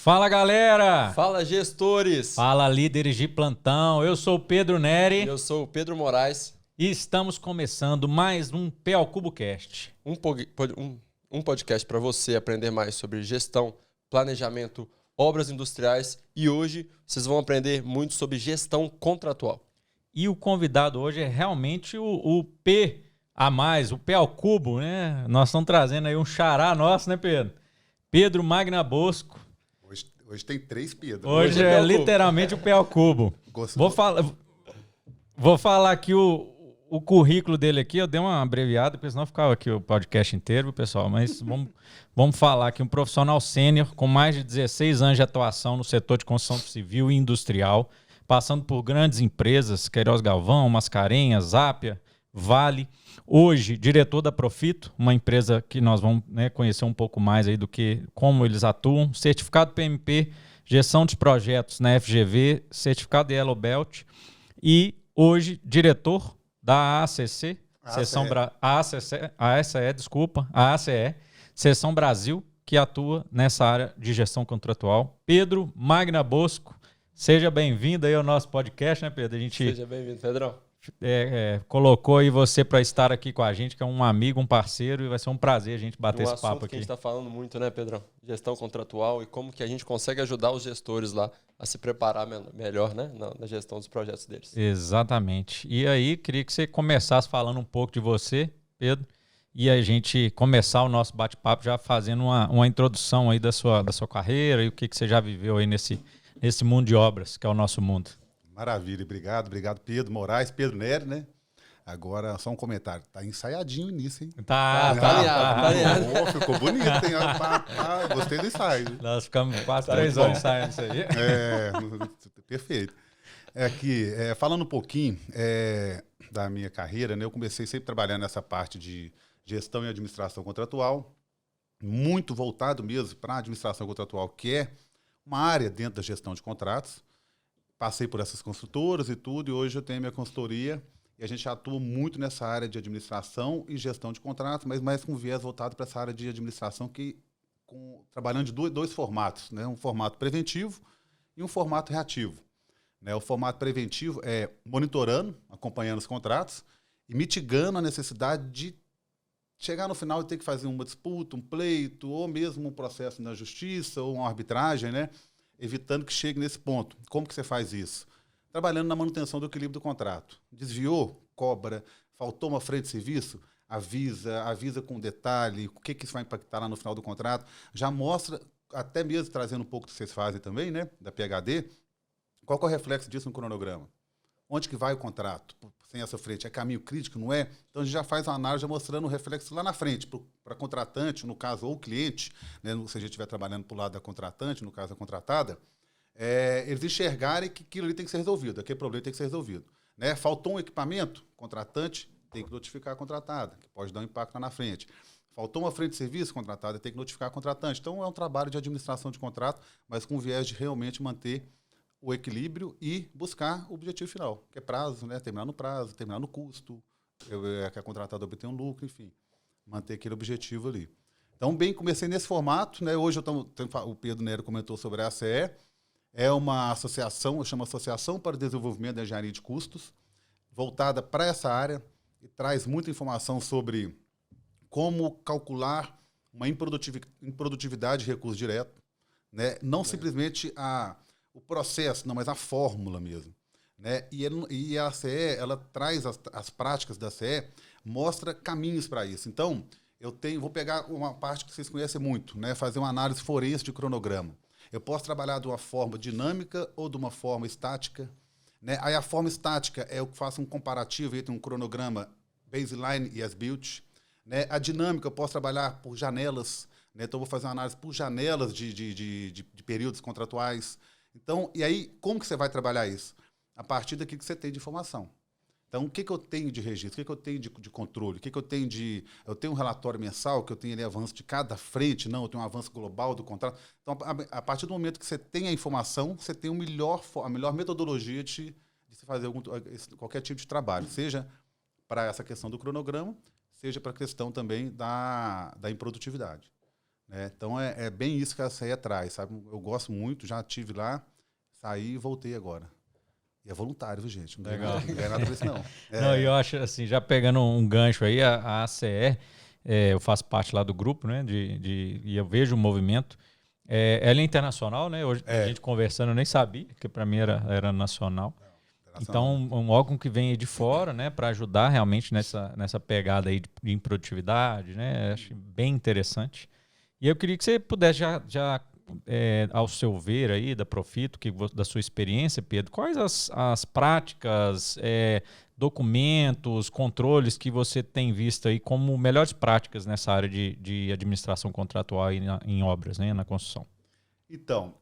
Fala, galera! Fala, gestores! Fala, líderes de plantão. Eu sou o Pedro Neri. Eu sou o Pedro Moraes. E estamos começando mais um P ao Cubo Cast. Um podcast para você aprender mais sobre gestão, planejamento, obras industriais. E hoje vocês vão aprender muito sobre gestão contratual. E o convidado hoje é realmente o P a mais, o P ao Cubo, né? Nós estamos trazendo aí um xará nosso, né, Pedro? Pedro Magna Bosco. Hoje tem 3 Pedro. Hoje é literalmente o P ao Cubo. Vou falar aqui o currículo dele aqui. Eu dei uma abreviada, porque senão ficava aqui o podcast inteiro, pessoal. Mas vamos falar aqui. Um profissional sênior com mais de 16 anos de atuação no setor de construção civil e industrial, passando por grandes empresas, Queiroz Galvão, Mascarenhas, Zápia, Vale. Hoje, diretor da Profito, uma empresa que nós vamos conhecer um pouco mais aí do que como eles atuam. Certificado PMP, gestão de projetos na FGV, certificado de Yellow Belt. E hoje, diretor da ACE, Seção Brasil, que atua nessa área de gestão contratual. Pedro Magna Bosco, seja bem-vindo aí ao nosso podcast, né, Pedro? Seja bem-vindo, Pedrão. Colocou aí você para estar aqui com a gente, que é um amigo, um parceiro, e vai ser um prazer a gente bater esse papo aqui. Que a gente está falando muito, né, Pedrão? Gestão contratual e como que a gente consegue ajudar os gestores lá a se preparar melhor, né, na gestão dos projetos deles. Exatamente. E aí, queria que você começasse falando um pouco de você, Pedro, e a gente começar o nosso bate-papo já fazendo uma introdução aí da sua carreira e o que você já viveu aí nesse mundo de obras, que é o nosso mundo. Maravilha, obrigado Pedro Moraes, Pedro Neri, né? Agora, só um comentário, tá ensaiadinho nisso, hein? Tá alinhado. Ficou bonito, hein? Gostei do ensaio. Nós ficamos quase 3 horas ensaiando isso aí. Perfeito. Falando um pouquinho da minha carreira, né? Eu comecei sempre trabalhando nessa parte de gestão e administração contratual, muito voltado mesmo para a administração contratual, que é uma área dentro da gestão de contratos. Passei por essas construtoras e tudo, e hoje eu tenho minha consultoria e a gente atua muito nessa área de administração e gestão de contratos, mas mais com viés voltado para essa área de administração, trabalhando de dois formatos, né? Um formato preventivo e um formato reativo. Né? O formato preventivo é monitorando, acompanhando os contratos e mitigando a necessidade de chegar no final e ter que fazer uma disputa, um pleito, ou mesmo um processo na justiça ou uma arbitragem, né? Evitando que chegue nesse ponto. Como que você faz isso? Trabalhando na manutenção do equilíbrio do contrato. Desviou, cobra, faltou uma frente de serviço, avisa com detalhe, o que isso vai impactar lá no final do contrato. Já mostra, até mesmo trazendo um pouco do que vocês fazem também, né, da PhD, qual que é o reflexo disso no cronograma? Onde que vai o contrato? Sem essa frente, é caminho crítico, não é? Então a gente já faz uma análise já mostrando o reflexo lá na frente, para contratante, no caso, ou o cliente, né, se a gente estiver trabalhando para o lado da contratante, no caso da contratada, eles enxergarem que aquilo ali tem que ser resolvido, aquele problema tem que ser resolvido. Né? Faltou um equipamento, contratante tem que notificar a contratada, que pode dar um impacto lá na frente. Faltou uma frente de serviço, contratada tem que notificar a contratante. Então é um trabalho de administração de contrato, mas com viés de realmente manter o equilíbrio e buscar o objetivo final, que é prazo, né? Terminar no prazo, terminar no custo, que a contratada obtenha um lucro, enfim, manter aquele objetivo ali. Então, comecei nesse formato, né? Hoje o Pedro Neri comentou sobre a ACE, é uma associação, eu chamo Associação para o Desenvolvimento da Engenharia de Custos, voltada para essa área e traz muita informação sobre como calcular uma improdutividade de recurso direto, né? Não simplesmente o processo, não, mas a fórmula mesmo. Né? E a CE, ela traz as práticas da CE, mostra caminhos para isso. Então, vou pegar uma parte que vocês conhecem muito, né? Fazer uma análise forense de cronograma. Eu posso trabalhar de uma forma dinâmica ou de uma forma estática. Né? Aí a forma estática eu faço um comparativo entre um cronograma baseline e as-built. Né? A dinâmica eu posso trabalhar por janelas. Né? Então, eu vou fazer uma análise por janelas de períodos contratuais. Então, e aí, como que você vai trabalhar isso? A partir daquilo que você tem de informação. Então, o que eu tenho de registro? O que eu tenho de controle? O que eu tenho de... Eu tenho um relatório mensal, que eu tenho ali avanço de cada frente, não, eu tenho um avanço global do contrato. Então, a partir do momento que você tem a informação, você tem a melhor metodologia de se fazer qualquer tipo de trabalho, seja para essa questão do cronograma, seja para a questão também da improdutividade. né? Então, é bem isso que a CE traz, sabe? Eu gosto muito, já estive lá, saí e voltei agora. E é voluntário, viu, gente? Não ganha nada por isso, não. Não, eu acho assim, já pegando um gancho aí, a ACE, eu faço parte lá do grupo, né? E eu vejo o movimento. Ela é internacional, né? Hoje a gente conversando, eu nem sabia, porque para mim era nacional. Então, um órgão que vem aí de fora, né, para ajudar realmente nessa pegada aí de improdutividade, né? Acho bem interessante. E eu queria que você pudesse já ao seu ver aí da Profito, da sua experiência, Pedro, quais as práticas, documentos, controles que você tem visto aí como melhores práticas nessa área de administração contratual aí em obras, né, na construção? Então,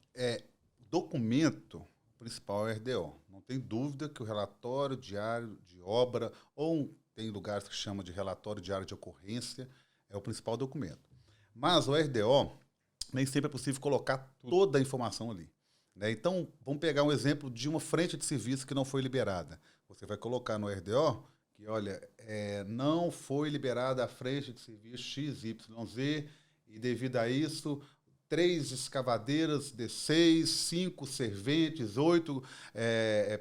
documento principal é o RDO. Não tem dúvida que o relatório diário de obra, ou tem lugares que chamam de relatório diário de ocorrência, é o principal documento. Mas o RDO, nem sempre é possível colocar toda a informação ali, né? Então, vamos pegar um exemplo de uma frente de serviço que não foi liberada. Você vai colocar no RDO que, olha, não foi liberada a frente de serviço XYZ e, devido a isso, 3 escavadeiras D6, 5 serventes, 8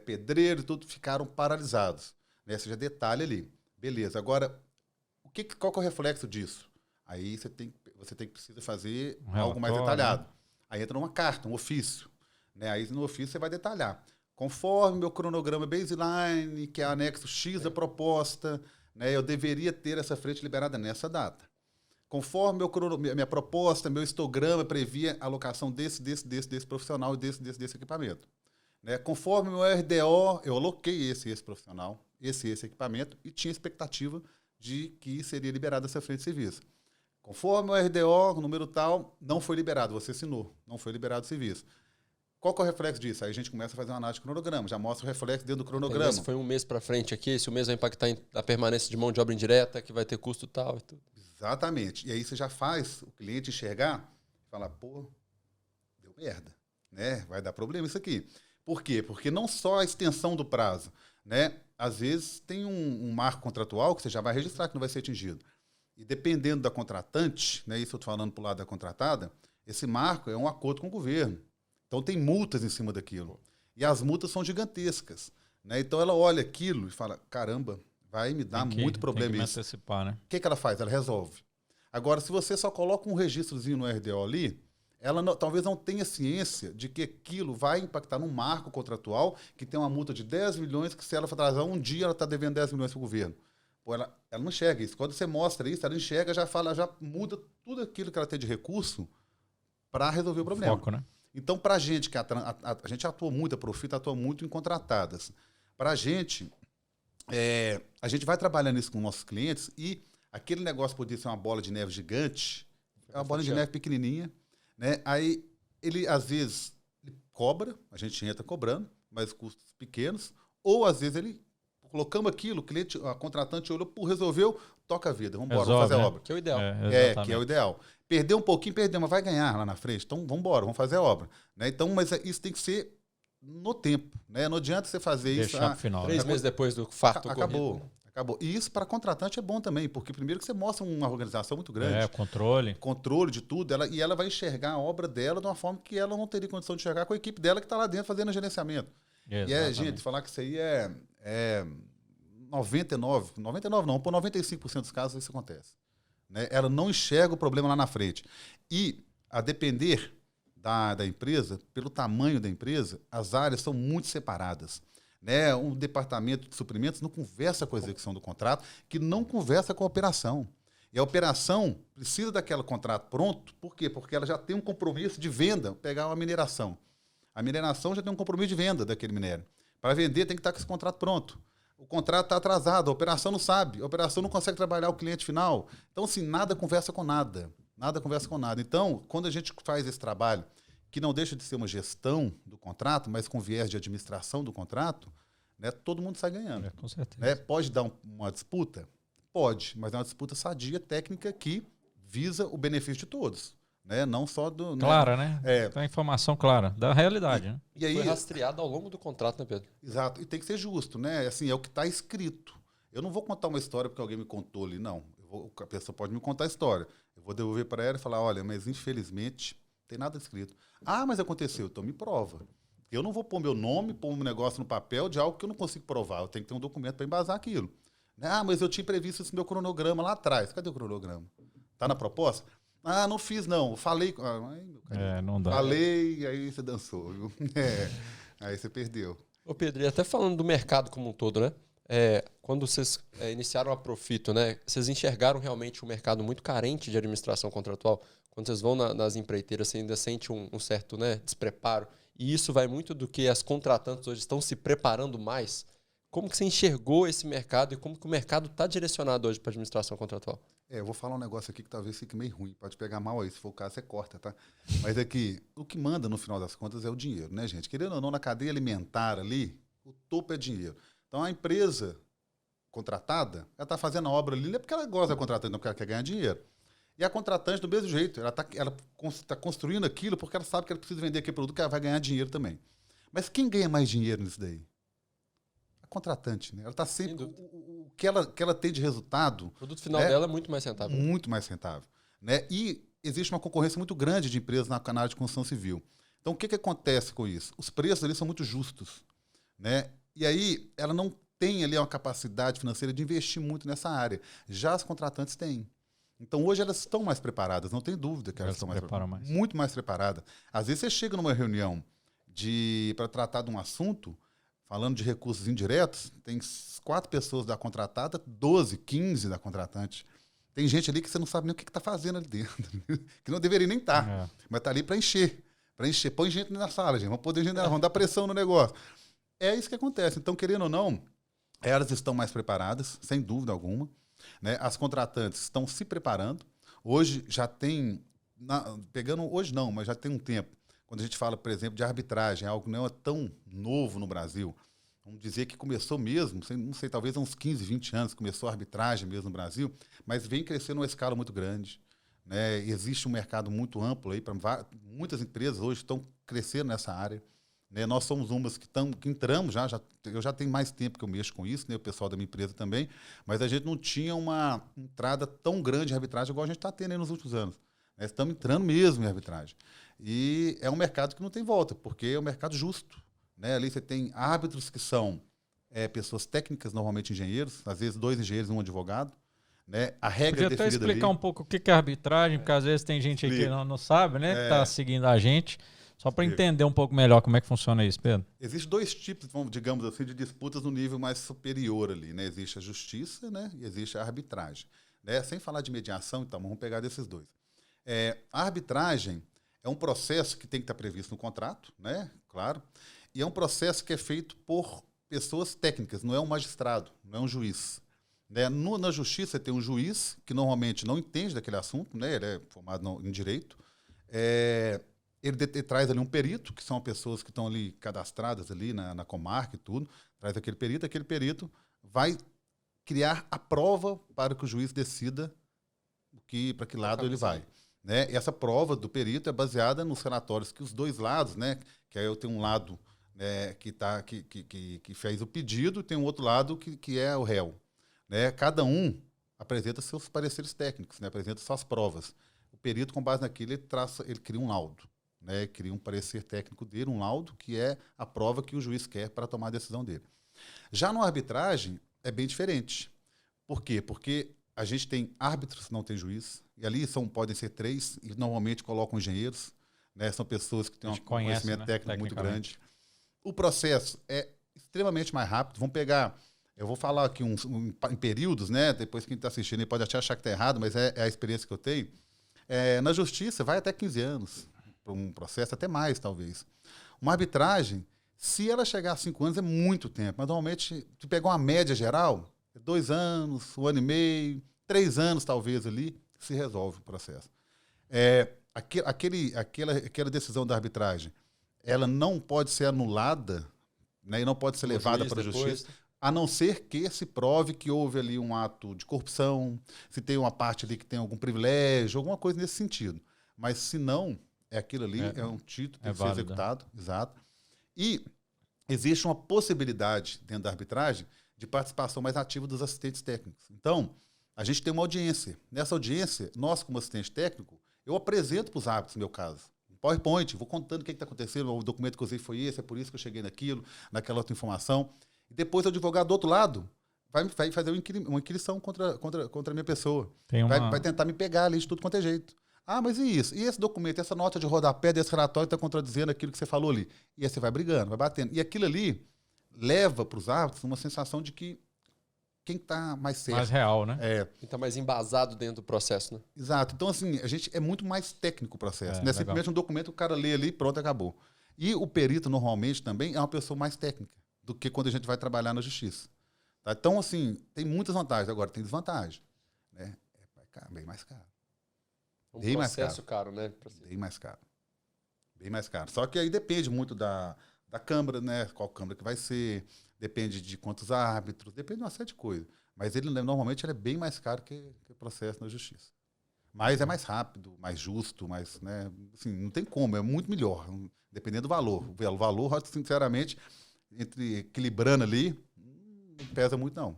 pedreiros, tudo ficaram paralisados. Né? Esse já detalhe ali. Beleza. Agora, qual que é o reflexo disso? Aí você precisa fazer algo mais detalhado. Né? Aí entra uma carta, um ofício. Né? Aí no ofício você vai detalhar. Conforme meu cronograma baseline, que é anexo X da proposta, né, eu deveria ter essa frente liberada nessa data. Conforme minha proposta, meu histograma previa a alocação desse profissional e desse equipamento. Né? Conforme meu RDO, eu aloquei esse profissional, esse equipamento e tinha expectativa de que seria liberada essa frente de serviço. Conforme o RDO, o número tal, não foi liberado, você assinou, não foi liberado o serviço. Qual que é o reflexo disso? Aí a gente começa a fazer uma análise de cronograma, já mostra o reflexo dentro do cronograma. Se foi um mês para frente aqui, se o mês vai impactar a permanência de mão de obra indireta, que vai ter custo tal e tudo. Exatamente. E aí você já faz o cliente enxergar e falar, pô, deu merda, né? Vai dar problema isso aqui. Por quê? Porque não só a extensão do prazo, né? Às vezes tem um marco contratual que você já vai registrar que não vai ser atingido. E dependendo da contratante, né? Isso eu estou falando para o lado da contratada, esse marco é um acordo com o governo. Então, tem multas em cima daquilo. E as multas são gigantescas. Né? Então, ela olha aquilo e fala, caramba, vai me dar muito problema isso. Antecipar, né? O que ela faz? Ela resolve. Agora, se você só coloca um registrozinho no RDO ali, ela talvez não tenha ciência de que aquilo vai impactar num marco contratual que tem uma multa de 10 milhões, que se ela for atrasar um dia, ela está devendo 10 milhões para o governo. Pô, ela não enxerga isso. Quando você mostra isso, ela enxerga, já muda tudo aquilo que ela tem de recurso para resolver o problema. Foco, né? Então, para a gente, que a gente atua muito, a Profito atua muito em contratadas. Para a gente vai trabalhando isso com nossos clientes e aquele negócio podia ser uma bola de neve gigante, é uma bola de neve pequenininha, né? Aí ele, às vezes, ele cobra, a gente entra cobrando, mas custos pequenos, ou às vezes ele, colocamos aquilo, o cliente, a contratante olhou, resolveu, toca a vida, vamos embora, vamos fazer a obra. Que é o ideal. Que é o ideal. Perdeu um pouquinho, mas vai ganhar lá na frente. Então, vamos embora, vamos fazer a obra. Né? Então, mas isso tem que ser no tempo. Né? Não adianta você fazer isso... Deixar pro final. 3 meses depois do fato ocorrido. Acabou. E isso para contratante é bom também, porque primeiro que você mostra uma organização muito grande. Controle. Controle de tudo. E ela vai enxergar a obra dela de uma forma que ela não teria condição de enxergar com a equipe dela que está lá dentro fazendo o gerenciamento. Exatamente. E gente, falar que isso aí 99 não, por 95% dos casos isso acontece. Né? Ela não enxerga o problema lá na frente. E, a depender da empresa, pelo tamanho da empresa, as áreas são muito separadas. Né? Um departamento de suprimentos não conversa com a execução do contrato, que não conversa com a operação. E a operação precisa daquele contrato pronto, por quê? Porque ela já tem um compromisso de venda, pegar uma mineração. A mineração já tem um compromisso de venda daquele minério. Para vender tem que estar com esse contrato pronto. O contrato está atrasado, a operação não sabe, a operação não consegue trabalhar o cliente final. Então, assim, nada conversa com nada. Nada conversa com nada. Então, quando a gente faz esse trabalho, que não deixa de ser uma gestão do contrato, mas com viés de administração do contrato, né, todo mundo sai ganhando. Com certeza. Né? Pode dar uma disputa? Pode, mas é uma disputa sadia, técnica, que visa o benefício de todos. Né? Não só do... Clara, né? Tem a informação clara da realidade. Né? E aí, foi rastreado ao longo do contrato, né, Pedro? Exato. E tem que ser justo, né? Assim, é o que está escrito. Eu não vou contar uma história porque alguém me contou ali, não. A pessoa pode me contar a história. Eu vou devolver para ela e falar, olha, mas infelizmente não tem nada escrito. Ah, mas aconteceu, então me prova. Eu não vou pôr meu nome, pôr um negócio no papel de algo que eu não consigo provar. Eu tenho que ter um documento para embasar aquilo. Ah, mas eu tinha previsto esse meu cronograma lá atrás. Cadê o cronograma? Está na proposta? Ah, não fiz, não. Eu falei. Ai, meu carinho. Não dá. Falei, aí você dançou. Viu? Aí você perdeu. Ô Pedro, e até falando do mercado como um todo, né? Quando vocês iniciaram a Profito, né? Vocês enxergaram realmente um mercado muito carente de administração contratual? Quando vocês vão nas empreiteiras, você ainda sente um certo, né, despreparo. E isso vai muito do que as contratantes hoje estão se preparando mais. Como que você enxergou esse mercado e como que o mercado está direcionado hoje para a administração contratual? Eu vou falar um negócio aqui que talvez fique meio ruim. Pode pegar mal aí, se for o caso, você corta, tá? Mas é que o que manda, no final das contas, é o dinheiro, né, gente? Querendo ou não, na cadeia alimentar ali, o topo é dinheiro. Então, a empresa contratada, ela está fazendo a obra ali, não é porque ela gosta da contratante, não porque ela quer ganhar dinheiro. E a contratante, do mesmo jeito, ela está construindo aquilo porque ela sabe que ela precisa vender aquele produto que ela vai ganhar dinheiro também. Mas quem ganha mais dinheiro nisso daí? A contratante, né? Ela está sempre... O que ela tem de resultado... O produto final dela é muito mais rentável. Muito mais rentável. Né? E existe uma concorrência muito grande de empresas na área de construção civil. Então, o que acontece com isso? Os preços ali são muito justos. Né? E aí, ela não tem ali uma capacidade financeira de investir muito nessa área. Já as contratantes têm. Então, hoje elas estão mais preparadas, não tem dúvida que elas estão mais preparadas. Muito mais preparadas. Às vezes você chega numa reunião para tratar de um assunto, falando de recursos indiretos, tem 4 pessoas da contratada, 12, 15 da contratante. Tem gente ali que você não sabe nem o que está fazendo ali dentro, que não deveria nem estar, mas está ali para encher. Põe gente na sala, gente. Vamos dar pressão no negócio. É isso que acontece. Então, querendo ou não, elas estão mais preparadas, sem dúvida alguma. Né? As contratantes estão se preparando. Hoje já tem, hoje não, mas já tem um tempo, quando a gente fala, por exemplo, de arbitragem, algo que não é tão novo no Brasil. Vamos dizer que começou mesmo, não sei, talvez há uns 15, 20 anos, começou a arbitragem mesmo no Brasil, mas vem crescendo uma escala muito grande. Né? Existe um mercado muito amplo aí, muitas empresas hoje estão crescendo nessa área. Né? Nós somos umas que entramos eu já tenho mais tempo que eu mexo com isso, né? O pessoal da minha empresa também, mas a gente não tinha uma entrada tão grande em arbitragem igual a gente está tendo aí nos últimos anos. Né? Estamos entrando mesmo em arbitragem. E é um mercado que não tem volta, porque é um mercado justo. Né? Ali você tem árbitros que são pessoas técnicas, normalmente engenheiros, às vezes 2 engenheiros e um advogado. Né? A regra é definida ali. Podia até explicar um pouco o que é arbitragem, porque às vezes tem gente aqui que não sabe, né? Que está seguindo a gente. Só para entender um pouco melhor como é que funciona isso, Pedro. Existem 2 tipos, digamos assim, de disputas no nível mais superior ali. Né? Existe a justiça, né? E existe a arbitragem. Né? Sem falar de mediação, então, vamos pegar desses 2. A arbitragem é um processo que tem que estar previsto no contrato, né? Claro, e é um processo que é feito por pessoas técnicas, não é um magistrado, não é um juiz. Né? Na justiça tem um juiz que normalmente não entende daquele assunto, né? Ele é formado em direito, ele traz ali um perito, que são pessoas que estão ali cadastradas ali na comarca e tudo, traz aquele perito vai criar a prova para que o juiz decida para que lado ele vai. Né? E essa prova do perito é baseada nos relatórios que os 2 lados, né? Que aí eu tenho um lado, né, que fez o pedido, e tem um outro lado que é o réu. Né? Cada um apresenta seus pareceres técnicos, né? Apresenta suas provas. O perito, com base naquilo, ele cria um laudo. Né, cria um parecer técnico dele, um laudo, que é a prova que o juiz quer para tomar a decisão dele. Já na arbitragem, é bem diferente. Por quê? Porque a gente tem árbitros, não tem juiz, e ali podem ser 3, e normalmente colocam engenheiros, né, são pessoas que têm um conhecimento técnico muito grande. O processo é extremamente mais rápido. Vamos pegar, eu vou falar aqui em períodos, né, depois quem está assistindo ele pode até achar que está errado, mas é a experiência que eu tenho. Na justiça, vai até 15 anos. Para um processo, até mais, talvez. Uma arbitragem, se ela chegar a 5 anos, é muito tempo. Mas, normalmente, se pegar uma média geral, 2 anos, 1 ano e meio, 3 anos, talvez, ali, se resolve o processo. Aquela decisão da arbitragem, ela não pode ser anulada, né, e não pode ser levada para a justiça, a não ser que se prove que houve ali um ato de corrupção, se tem uma parte ali que tem algum privilégio, alguma coisa nesse sentido. Mas, se não... aquilo ali é um título que tem que ser executado. Exato. E existe uma possibilidade dentro da arbitragem de participação mais ativa dos assistentes técnicos. Então, A gente tem uma audiência. Nessa audiência, nós, como assistente técnico, eu apresento para os árbitros, no meu caso. Um PowerPoint, vou contando o que está acontecendo, o documento que eu usei foi esse, é por isso que eu cheguei naquilo, naquela outra informação. E depois o advogado do outro lado vai fazer uma inquirição contra a minha pessoa. Vai tentar me pegar ali de tudo quanto é jeito. Ah, mas e isso? E esse documento, essa nota de rodapé desse relatório está contradizendo aquilo que você falou ali. E aí você vai brigando, vai batendo. E aquilo ali leva para os árbitros uma sensação de que quem está mais certo. Mais real, né? Quem está mais embasado dentro do processo, né? Exato. Então, assim, a gente é muito mais técnico o processo. Não é simplesmente um documento que o cara lê ali e pronto, acabou. E o perito, normalmente, também é uma pessoa mais técnica do que quando a gente vai trabalhar na justiça. Tá? Então, assim, tem muitas vantagens. Agora, tem desvantagem. Né? Bem mais caro. Bem processo caro, né? Bem mais caro. Bem mais caro. Só que aí depende muito da Câmara, né? Qual Câmara que vai ser, depende de quantos árbitros, depende de uma série de coisas. Mas normalmente ele é bem mais caro que o processo na justiça. Mas é mais rápido, mais justo, mais, né? Assim, não tem como, é muito melhor, dependendo do valor. O valor, sinceramente, equilibrando ali, não pesa muito, não.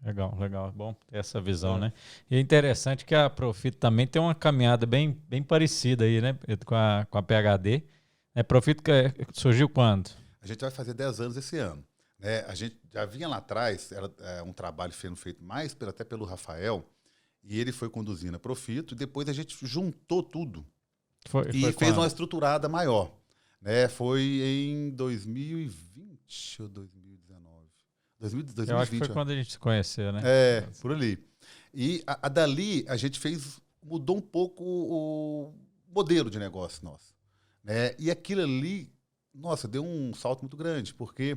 Legal. Bom ter essa visão, né? E é interessante que a Profito também tem uma caminhada bem parecida aí, né? Com a PhD. Profito surgiu quando? A gente vai fazer 10 anos esse ano. Né? A gente já vinha lá atrás, era um trabalho sendo feito mais até pelo Rafael, e ele foi conduzindo a Profito, e depois a gente juntou tudo e fez uma estruturada maior. Né? Foi em 2020 ou 2019? 2020, eu acho que foi quando a gente se conheceu, né? Por ali. E dali a gente mudou um pouco o modelo de negócio nosso. Né? E aquilo ali, nossa, deu um salto muito grande, porque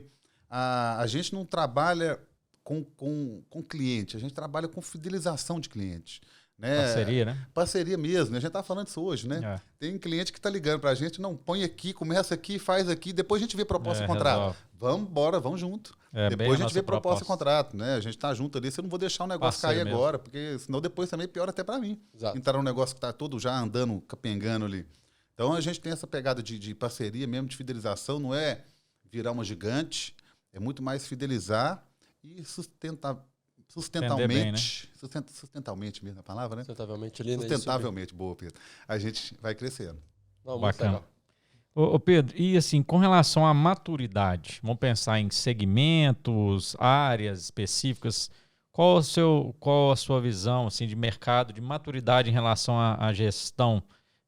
a gente não trabalha com cliente, a gente trabalha com fidelização de cliente. Né? Parceria, né? Parceria mesmo, a gente está falando isso hoje, né? Tem cliente que está ligando para a gente, não, põe aqui, começa aqui, faz aqui, depois a gente vê proposta e contrato. Resolve. Vamos embora, vamos junto. Depois a gente vê proposta e contrato, né? A gente está junto ali, você não vou deixar o negócio cair mesmo agora, porque senão depois também piora até para mim. Exato. Entrar num negócio que está todo já andando, capengando ali. Então a gente tem essa pegada de parceria mesmo, de fidelização, não é virar uma gigante, é muito mais fidelizar e sustentavelmente, bem, né? Sustentavelmente mesmo a palavra, né? Sustentavelmente ali, sustentavelmente, boa, Pedro. A gente vai crescendo. Não, bacana. Ô Pedro, e assim, com relação à maturidade, vamos pensar em segmentos, áreas específicas, qual a sua visão assim, de mercado, de maturidade em relação à gestão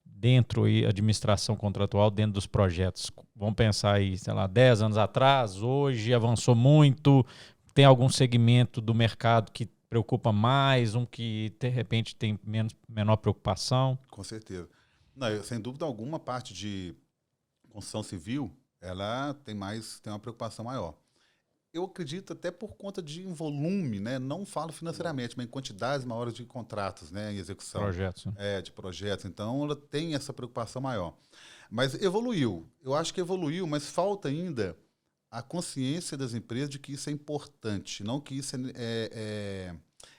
dentro e administração contratual dentro dos projetos? Vamos pensar aí, sei lá, 10 anos atrás, hoje avançou muito, tem algum segmento do mercado que preocupa mais, um que de repente tem menor preocupação? Com certeza. Não, sem dúvida alguma, a parte de construção civil, ela tem uma preocupação maior. Eu acredito até por conta de volume, né? Não falo financeiramente, mas em quantidades maiores de contratos, né? Em execução. Projetos. De projetos. Então, ela tem essa preocupação maior. Mas evoluiu. Eu acho que evoluiu, mas falta ainda a consciência das empresas de que isso é importante, não que isso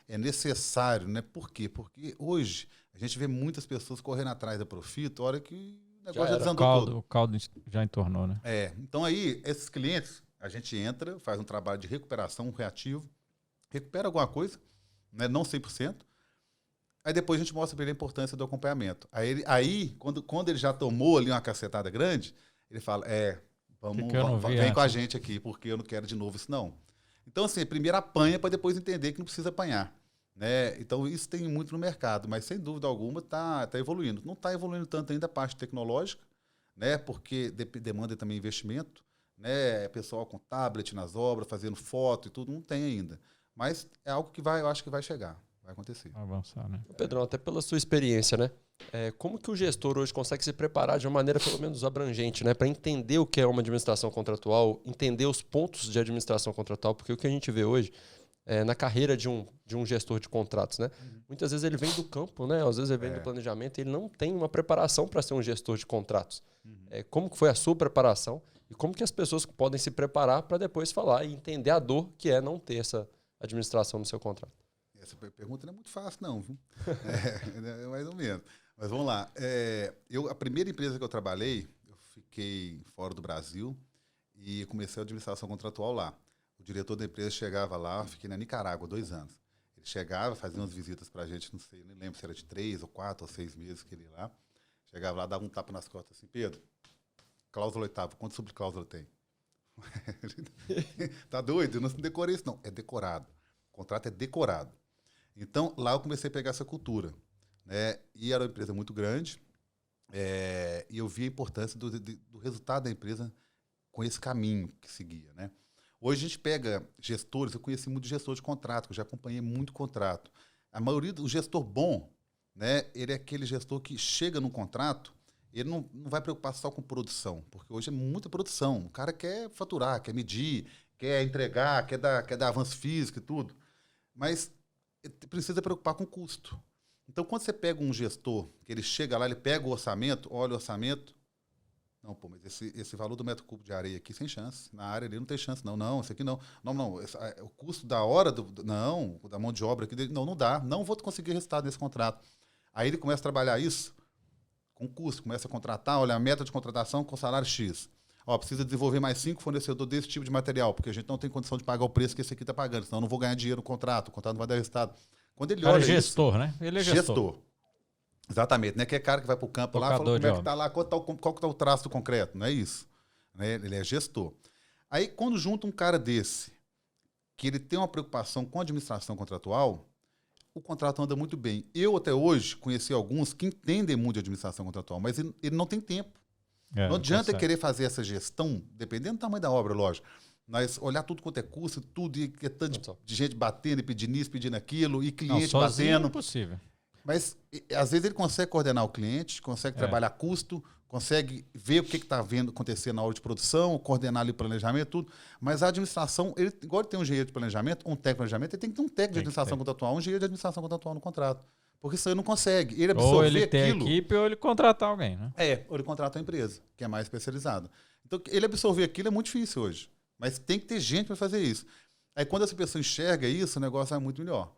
é necessário, né? Por quê? Porque hoje a gente vê muitas pessoas correndo atrás da Profito, a hora que o negócio já desandou todo. O caldo já entornou, né? Então aí, esses clientes, a gente entra, faz um trabalho de recuperação reativo, recupera alguma coisa, né? Não 100%, aí depois a gente mostra para ele a importância do acompanhamento. Aí quando ele já tomou ali uma cacetada grande, ele fala, vem com a gente aqui, porque eu não quero de novo isso não. Então assim, primeiro apanha para depois entender que não precisa apanhar. Né? Então isso tem muito no mercado, mas sem dúvida alguma está evoluindo. Não está evoluindo tanto ainda a parte tecnológica, né? Porque demanda também investimento, né? Pessoal com tablet nas obras, fazendo foto e tudo, não tem ainda. Mas é algo que eu acho que vai chegar, vai acontecer. Vai avançar, né? Pedrão, até pela sua experiência, né? Como que o gestor hoje consegue se preparar de uma maneira pelo menos abrangente, né? Para entender o que é uma administração contratual, entender os pontos de administração contratual, porque o que a gente vê hoje na carreira de um gestor de contratos, né? Muitas vezes ele vem do campo, né? Às vezes ele vem do planejamento e ele não tem uma preparação para ser um gestor de contratos. Como que foi a sua preparação e como que as pessoas podem se preparar para depois falar e entender a dor que é não ter essa administração no seu contrato? Essa pergunta não é muito fácil, não. Viu? Mais ou menos. Mas vamos lá. A primeira empresa que eu trabalhei, eu fiquei fora do Brasil e comecei a administração contratual lá. O diretor da empresa chegava lá, fiquei na Nicarágua 2 anos. Ele chegava, fazia umas visitas pra gente, não sei, nem lembro se era de 3 ou 4 ou 6 meses que ele ia lá. Chegava lá, dava um tapa nas costas assim, Pedro, cláusula 8ª, quanto subcláusula tem? Tá doido? Eu não decorei isso, não. É decorado. O contrato é decorado. Então, lá eu comecei a pegar essa cultura, né? E era uma empresa muito grande, e eu vi a importância do resultado da empresa com esse caminho que seguia, né? Hoje a gente pega gestores, eu conheci muito gestor de contrato, eu já acompanhei muito contrato. A maioria do gestor bom, né? Ele é aquele gestor que chega no contrato, ele não vai preocupar só com produção, porque hoje é muita produção. O cara quer faturar, quer medir, quer entregar, quer dar avanço físico e tudo. Mas precisa preocupar com custo. Então, quando você pega um gestor, que ele chega lá, ele pega o orçamento, olha o orçamento. Não, pô, mas esse valor do metro cúbico de areia aqui, sem chance. Na área ali não tem chance. Não, esse aqui não. Não, o custo da hora, não, da mão de obra aqui, não dá. Não vou conseguir resultado nesse contrato. Aí ele começa a trabalhar isso com custo, começa a contratar, olha, a meta de contratação com salário X. Ó, precisa desenvolver mais 5 fornecedores desse tipo de material, porque a gente não tem condição de pagar o preço que esse aqui está pagando, senão eu não vou ganhar dinheiro no contrato, o contrato não vai dar resultado. Quando ele olha gestor, isso, né? Ele é gestor. Exatamente, né? Que é cara que vai para o campo lá, fala como é que está lá, qual que está o traço do concreto, não é isso. Né? Ele é gestor. Aí, quando junta um cara desse, que ele tem uma preocupação com a administração contratual, o contrato anda muito bem. Eu, até hoje, conheci alguns que entendem muito de administração contratual, mas ele não tem tempo. Não adianta querer fazer essa gestão, dependendo do tamanho da obra, lógico, mas olhar tudo quanto é custo, tudo, e tanto de gente batendo e pedindo isso, pedindo aquilo, e cliente batendo. É impossível. Mas, às vezes, ele consegue coordenar o cliente, consegue trabalhar custo, consegue ver o que está acontecendo na hora de produção, coordenar ali o planejamento, tudo. Mas a administração, igual ele tem um engenheiro de planejamento, um técnico de planejamento, ele tem que ter um técnico de administração contratual, um engenheiro de administração contratual no contrato. Porque isso aí não consegue. Ele absorver ou ele ter aquilo, equipe ou ele contratar alguém, né? ou ele contrata uma empresa, que é mais especializada. Então, ele absorver aquilo é muito difícil hoje. Mas tem que ter gente para fazer isso. Aí, quando essa pessoa enxerga isso, o negócio é muito melhor.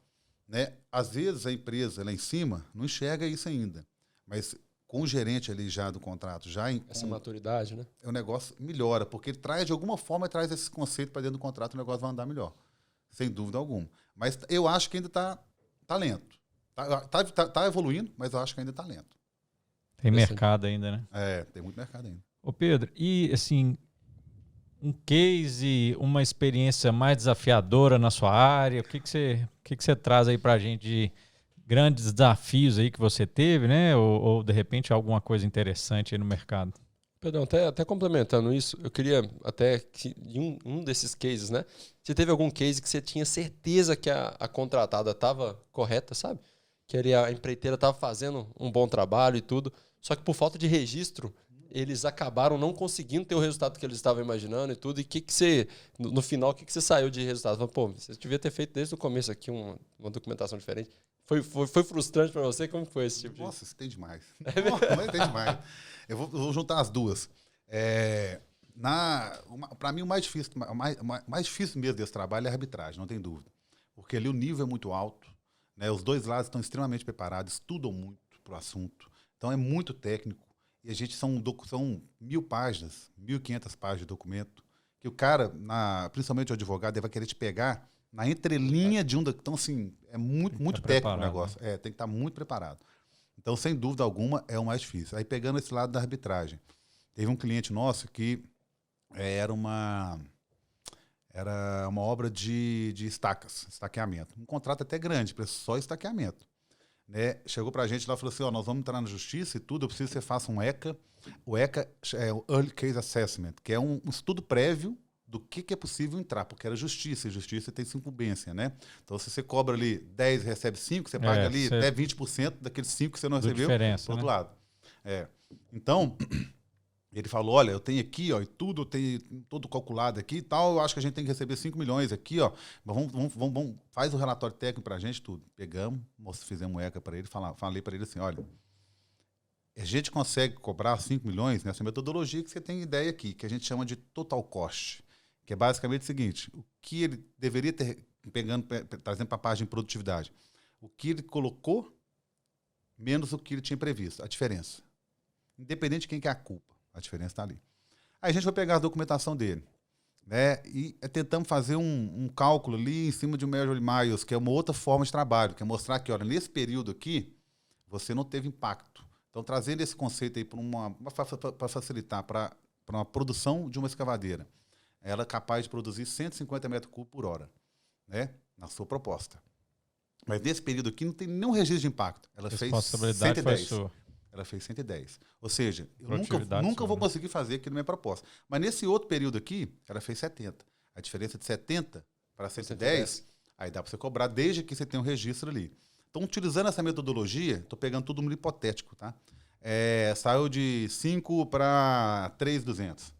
Né? Às vezes, a empresa lá em cima não enxerga isso ainda. Mas com o gerente ali já do contrato, essa maturidade, né? O negócio melhora, porque ele traz, de alguma forma, traz esse conceito para dentro do contrato, o negócio vai andar melhor. Sem dúvida alguma. Mas eu acho que ainda está lento. Tá evoluindo, mas eu acho que ainda está lento. Tem mercado ainda, né? Tem muito mercado ainda. Ô Pedro, e assim, um case, uma experiência mais desafiadora na sua área, o que você traz aí pra gente de grandes desafios aí que você teve, né? Ou de repente alguma coisa interessante aí no mercado? Pedrão, até complementando isso, eu queria até que em um desses cases, né? Você teve algum case que você tinha certeza que a contratada estava correta, sabe? Que a empreiteira estava fazendo um bom trabalho e tudo, só que por falta de registro, eles acabaram não conseguindo ter o resultado que eles estavam imaginando e tudo. E que você, no final, o que você saiu de resultado? Falou, pô, você devia ter feito desde o começo aqui uma documentação diferente. Foi frustrante para você? Como foi esse tipo de... Nossa, isso tem demais. Mas tem demais. Eu vou juntar as duas. Para mim, o mais difícil mesmo desse trabalho é a arbitragem, não tem dúvida. Porque ali o nível é muito alto, né? Os dois lados estão extremamente preparados, estudam muito para o assunto. Então, é muito técnico. E a gente são 1.000 páginas, 1.500 páginas de documento, que o cara, principalmente o advogado, ele vai querer te pegar na entrelinha de um... Então, assim, é muito técnico o negócio. Né? Tem que estar muito preparado. Então, sem dúvida alguma, é o mais difícil. Aí, pegando esse lado da arbitragem, teve um cliente nosso que era uma obra de estaqueamento. Um contrato até grande, só estaqueamento. Né? Chegou para a gente lá e falou assim, nós vamos entrar na justiça e tudo, eu preciso que você faça um ECA. O ECA é o Early Case Assessment, que é um estudo prévio do que é possível entrar, porque era justiça, e justiça tem incumbência, né? Então, se você cobra ali 10 e recebe 5, você paga ali até 20% daqueles 5 que você não recebeu do outro lado. Então, ele falou, olha, eu tenho aqui, e tudo, eu tenho todo calculado aqui e tal, eu acho que a gente tem que receber 5 milhões aqui, vamos, faz o relatório técnico pra gente, tudo. Pegamos, fizemos um ECA para ele, falei para ele assim, olha, a gente consegue cobrar 5 milhões nessa metodologia que você tem ideia aqui, que a gente chama de total cost, que é basicamente o seguinte, o que ele deveria ter, trazendo para a página de produtividade, o que ele colocou menos o que ele tinha previsto, a diferença. Independente de quem que é a culpa, a diferença está ali. Aí a gente vai pegar a documentação dele. né? E tentamos fazer um cálculo ali em cima de um Measure Miles, que é uma outra forma de trabalho, que é mostrar que, olha, nesse período aqui, você não teve impacto. Então, trazendo esse conceito aí para facilitar para uma produção de uma escavadeira, ela é capaz de produzir 150 metros cúbicos por hora, né? Na sua proposta. Mas nesse período aqui não tem nenhum registro de impacto. Ela fez 110. Ela fez 110. Ou seja, eu nunca vou conseguir fazer aquilo na minha proposta. Mas nesse outro período aqui, ela fez 70. A diferença de 70 para 110, aí dá para você cobrar desde que você tenha um registro ali. Então, utilizando essa metodologia, estou pegando tudo no hipotético, tá? Saiu de 5 para 3.200,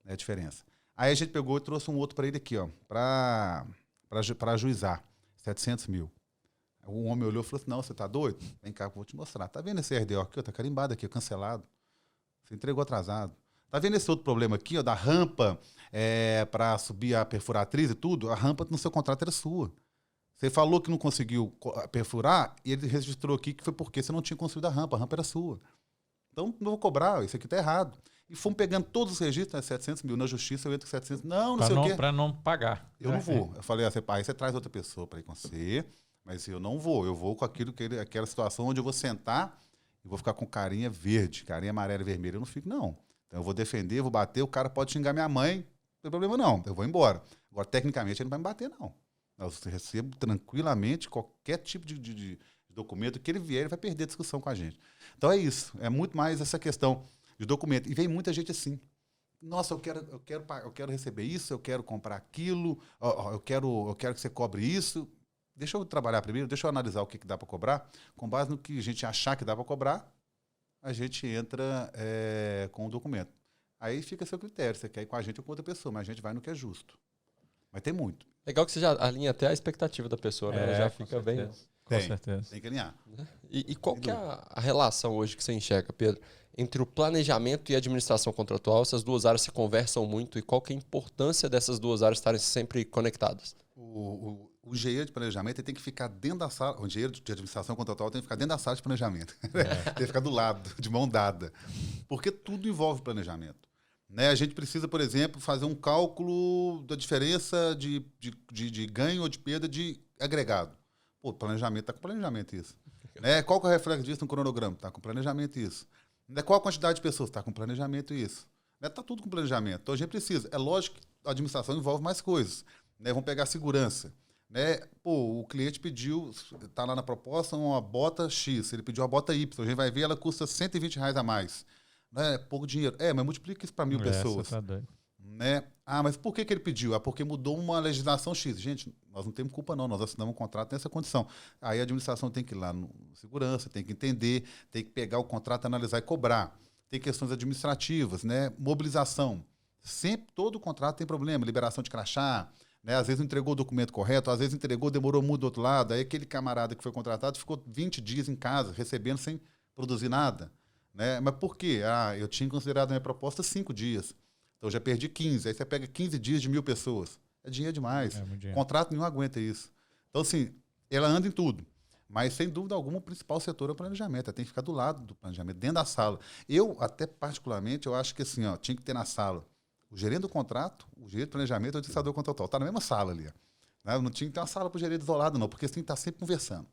é a diferença. Aí a gente pegou e trouxe um outro para ele aqui, ó, para ajuizar, 700 mil. O homem olhou e falou assim, não, você tá doido? Vem cá, eu vou te mostrar. Tá vendo esse RDO aqui, ó, tá carimbado aqui, ó, cancelado. Você entregou atrasado. Tá vendo esse outro problema aqui, ó, da rampa para subir a perfuratriz e tudo? A rampa no seu contrato era sua. Você falou que não conseguiu perfurar e ele registrou aqui que foi porque você não tinha construído a rampa era sua. Então, não vou cobrar, isso aqui tá errado. E fomos pegando todos os registros, né, 700 mil na justiça, eu entro com 700, não sei o quê. Para não pagar. Eu não vou. Eu falei, aí você traz outra pessoa para ir com você, mas eu não vou. Eu vou com aquela situação onde eu vou sentar e vou ficar com carinha verde, carinha amarela e vermelha. Eu não fico, não. Então, eu vou defender, vou bater, o cara pode xingar minha mãe, não tem problema não, eu vou embora. Agora, tecnicamente, ele não vai me bater, não. Eu recebo tranquilamente qualquer tipo de documento que ele vier, ele vai perder a discussão com a gente. Então é isso, é muito mais essa questão de documento. E vem muita gente assim, nossa, eu quero receber isso, eu quero comprar aquilo, eu quero que você cobre isso. Deixa eu trabalhar primeiro, deixa eu analisar o que dá para cobrar. Com base no que a gente achar que dá para cobrar, a gente entra com o documento. Aí fica a seu critério, você quer ir com a gente ou com outra pessoa, mas a gente vai no que é justo. Mas tem muito. Legal que você já alinha até a expectativa da pessoa, né? Ela já fica bem... Com certeza. Tem que alinhar. E qual que é a relação hoje que você enxerga, Pedro, entre o planejamento e a administração contratual? Essas duas áreas se conversam muito e qual que é a importância dessas duas áreas estarem sempre conectadas? O engenheiro de planejamento ele tem que ficar dentro da sala, o engenheiro de administração contratual tem que ficar dentro da sala de planejamento. Tem que ficar do lado, de mão dada. Porque tudo envolve planejamento. Né? A gente precisa, por exemplo, fazer um cálculo da diferença de ganho ou de perda de agregado. Pô, planejamento, está com planejamento isso. Né? Qual que é o reflexo disso no cronograma? Está com planejamento isso. Né? Qual a quantidade de pessoas? Está com planejamento isso. Está tudo com planejamento. Então a gente precisa. É lógico que a administração envolve mais coisas. Né? Vamos pegar a segurança. Né? Pô, o cliente pediu, está lá na proposta, uma bota X. Ele pediu uma bota Y. A gente vai ver, ela custa R$120 a mais. Né? Pouco dinheiro. Mas multiplica isso para 1.000 pessoas. Tá doido. Né? Mas por que ele pediu? Porque mudou uma legislação X. Gente, nós não temos culpa não, nós assinamos um contrato nessa condição. Aí a administração tem que ir lá no segurança, tem que entender, tem que pegar o contrato, analisar e cobrar. Tem questões administrativas, né? Mobilização. Sempre, todo contrato tem problema, liberação de crachá, né? Às vezes não entregou o documento correto, às vezes entregou, demorou muito do outro lado, aí aquele camarada que foi contratado ficou 20 dias em casa, recebendo sem produzir nada. Né? Mas por quê? Eu tinha considerado a minha proposta 5 dias. Então, eu já perdi 15. Aí você pega 15 dias de 1.000 pessoas. É dinheiro demais. Contrato nenhum aguenta isso. Então, assim, ela anda em tudo. Mas, sem dúvida alguma, o principal setor é o planejamento. Ela tem que ficar do lado do planejamento, dentro da sala. Eu, até particularmente, eu acho que assim, tinha que ter na sala o gerente do contrato, o gerente do planejamento e o administrador contratual. Está na mesma sala ali. Né? Não tinha que ter uma sala para o gerente isolado, não. Porque você tem que estar sempre conversando.